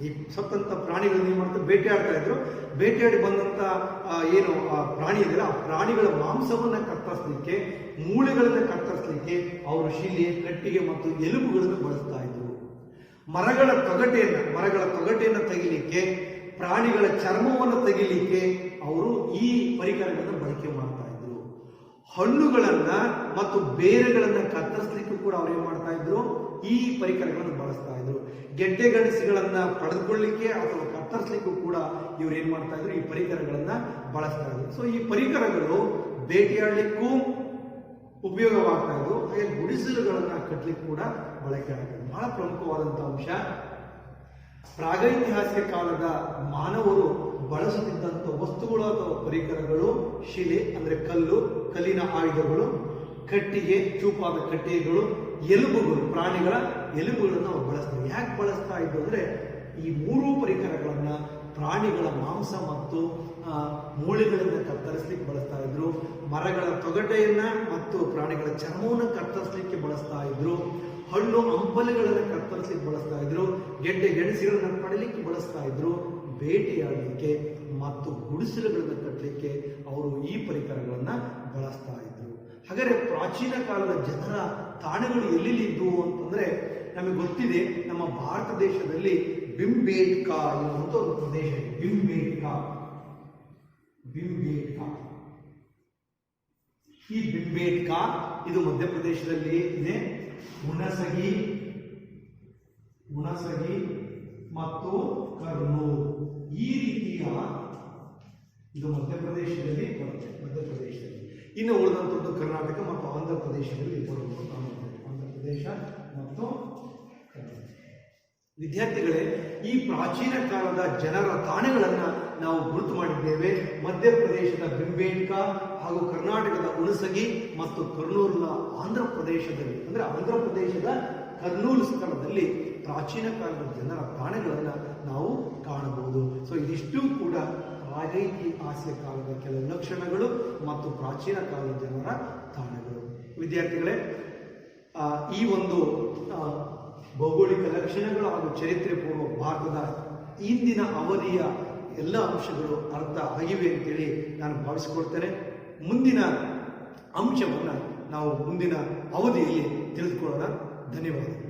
ಈ ಸತ್ತಂತ ಪ್ರಾಣಿಗಳನ್ನ ಏನ್ ಮಾಡ್ತಾರೆ, ಬೇಟೆಯಾಡ್ತಾ ಇದ್ರು. ಬೇಟೆಯಾಡಿ ಬಂದಂತ ಏನು ಪ್ರಾಣಿ ಇದೆಯಲ್ಲ, ಆ ಪ್ರಾಣಿಗಳ ಮಾಂಸವನ್ನ ಕತ್ತರಿಸಲಿಕ್ಕೆ, ಮೂಳೆಗಳನ್ನ ಕತ್ತರಿಸಲಿಕ್ಕೆ ಅವರು ಶಿಲೆ, ಕಟ್ಟಿಗೆ ಮತ್ತು ಎಲುಬುಗಳನ್ನು ಬಳಸ್ತಾ ಇದ್ರು. ಮರಗಳ ತೊಗಟೆಯನ್ನು ತೆಗಿಲಿಕ್ಕೆ, ಪ್ರಾಣಿಗಳ ಚರ್ಮವನ್ನು ತೆಗಿಲಿಕ್ಕೆ ಅವರು ಈ ಪರಿಕರಗಳನ್ನು ಬಳಕೆ ಮಾಡ್ತಾ ಇದ್ರು. ಹಣ್ಣುಗಳನ್ನ ಮತ್ತು ಬೇರುಗಳನ್ನ ಕತ್ತರಿಸಲಿಕ್ಕೂ ಕೂಡ ಅವ್ರು ಏನ್ ಮಾಡ್ತಾ ಇದ್ರು, ಈ ಪರಿಕರಗಳನ್ನು ಬಳಸ್ತಾ ಇದ್ರು. ಗೆಡ್ಡೆ ಗೆಣಸುಗಳನ್ನ ಪಡೆದುಕೊಳ್ಳಿಕ್ಕೆ ಅಥವಾ ಕತ್ತರಿಸಲಿಕ್ಕೂ ಕೂಡ ಇವ್ರು ಏನ್ ಮಾಡ್ತಾ ಇದ್ರು, ಈ ಪರಿಕರಗಳನ್ನ ಬಳಸ್ತಾ ಇದ್ರು. ಸೊ ಈ ಪರಿಕರಗಳು ಬೇಟೆಯಾಡಲಿಕ್ಕೂ ಉಪಯೋಗವಾಗ್ತಾ ಇದ್ವು, ಹಾಗೆ ಗುಡಿಸಲುಗಳನ್ನ ಕಟ್ಟಲಿಕ್ಕೆ ಕೂಡ ಬಳಕೆ ಆಗ್ತದೆ. ಬಹಳ ಪ್ರಮುಖವಾದಂತಹ ಅಂಶ, ಪ್ರಾಗೈತಿಹಾಸಿಕ ಕಾಲದ ಮಾನವರು ಬಳಸುತ್ತಿದ್ದಂಥ ವಸ್ತುಗಳು ಅಥವಾ ಪರಿಕರಗಳು ಶಿಲೆ ಅಂದ್ರೆ ಕಲ್ಲಿನ ಆಯುಧಗಳು, ಕಟ್ಟಿಗೆ, ಚೂಪಾದ ಕಟ್ಟಿಗೆಗಳು, ಎಲುಬುಗಳು, ಪ್ರಾಣಿಗಳ ಎಲುಬುಗಳನ್ನು ಅವರು ಬಳಸ್ತಾರೆ. ಯಾಕೆ ಬಳಸ್ತಾ ಇದ್ದು ಅಂದ್ರೆ ಈ ಮೂರೂ ಪರಿಕರಗಳನ್ನ ಪ್ರಾಣಿಗಳ ಮಾಂಸ ಮತ್ತು ಮೂಳೆಗಳನ್ನು ಕತ್ತರಿಸಲಿಕ್ಕೆ ಬಳಸ್ತಾ ಇದ್ರು. ಮರಗಳ ತೊಗಟೆಯನ್ನ ಮತ್ತು ಪ್ರಾಣಿಗಳ ಚರ್ಮವನ್ನು ಕತ್ತರಿಸಲಿಕ್ಕೆ ಬಳಸ್ತಾ ಇದ್ರು. ಹಣ್ಣು ಹಂಪಲುಗಳನ್ನು ಕತ್ತರಿಸಲಿಕ್ಕೆ ಬಳಸ್ತಾ ಇದ್ರು. ಗೆಡ್ಡೆ ಗೆಣಸುಗಳನ್ನು ಪಡಲಿಕ್ಕೆ ಬಳಸ್ತಾ ಇದ್ರು. ಬೇಟೆಯಾಡಲಿಕ್ಕೆ ಮತ್ತು ಗುಡಿಸಲುಗಳನ್ನು ಕಟ್ಟಲಿಕ್ಕೆ ಅವರು ಈ ಪರಿಕರಗಳನ್ನ ಬಳಸ್ತಾ ಇದ್ರು. ಹಾಗಾದ್ರೆ ಪ್ರಾಚೀನ ಕಾಲದ ಜನರ ತಾಣಗಳು ಎಲ್ಲೆಲ್ಲಿದ್ವು ಅಂತಂದ್ರೆ ನಮಗೆ ಗೊತ್ತಿದೆ, ನಮ್ಮ ಭಾರತ ದೇಶದಲ್ಲಿ ಭೀಮ್ಬೇಟ್ಕಾ ಎನ್ನುವಂತ ಒಂದು ಪ್ರದೇಶ ಇದೆ. ಭೀಮ್ಬೇಟ್ಕಾ ಈ ಭೀಮ್ಬೇಟ್ಕಾ ಇದು ಮಧ್ಯಪ್ರದೇಶದಲ್ಲಿ ಇದೆ. ಹುಣಸಗಿ ಮತ್ತು ಕರ್ನೂಲ್ ಈ ರೀತಿಯ ಇದು ಮಧ್ಯಪ್ರದೇಶದಲ್ಲಿ ಬರುತ್ತೆ. ಇನ್ನು ಉಳಿದಂಥದ್ದು ಕರ್ನಾಟಕ ಮತ್ತು ಆಂಧ್ರ ಪ್ರದೇಶದಲ್ಲಿ ಬರುವುದು ಕಾಣುತ್ತದೆ. ಆಂಧ್ರ ಪ್ರದೇಶ ಮತ್ತು ವಿದ್ಯಾರ್ಥಿಗಳೇ, ಈ ಪ್ರಾಚೀನ ಕಾಲದ ಜನರ ತಾಣಗಳನ್ನ ನಾವು ಗುರುತು ಮಾಡಿದ್ದೇವೆ. ಮಧ್ಯಪ್ರದೇಶದ ಭೀಮ್ಬೇಟ್ಕಾ ಹಾಗೂ ಕರ್ನಾಟಕದ ಹುಣಸಗಿ ಮತ್ತು ಕರ್ನೂಲ್ನ ಆಂಧ್ರ ಪ್ರದೇಶದಲ್ಲಿ, ಅಂದ್ರೆ ಆಂಧ್ರ ಪ್ರದೇಶದ ಕರ್ನೂಲ್ ಸ್ಥಳದಲ್ಲಿ ಪ್ರಾಚೀನ ಕಾಲದ ಜನರ ತಾಣಗಳನ್ನ ನಾವು ಕಾಣಬಹುದು. ಸೊ ಇದಿಷ್ಟು ಕೂಡ ಪ್ರಾಗೈತಿಹಾಸಿಕ ಕಾಲದ ಕೆಲವು ಲಕ್ಷಣಗಳು ಮತ್ತು ಪ್ರಾಚೀನ ಕಾಲದ ಜನರ ತಾಣಗಳು. ವಿದ್ಯಾರ್ಥಿಗಳೇ, ಈ ಒಂದು ಭೌಗೋಳಿಕ ಲಕ್ಷಣಗಳು ಹಾಗೂ ಚರಿತ್ರೆ ಪೂರ್ವ ಭಾರತದ ಇಂದಿನ ಅವಧಿಯ ಎಲ್ಲ ಅಂಶಗಳು ಅರ್ಥ ಆಗಿವೆ ಅಂತೇಳಿ ನಾನು ಭಾವಿಸಿಕೊಳ್ತೇನೆ. ಮುಂದಿನ ಅಂಶವನ್ನು ನಾವು ಮುಂದಿನ ಅವಧಿಯಲ್ಲಿ ತಿಳಿದುಕೊಳ್ಳೋಣ. ಧನ್ಯವಾದಗಳು.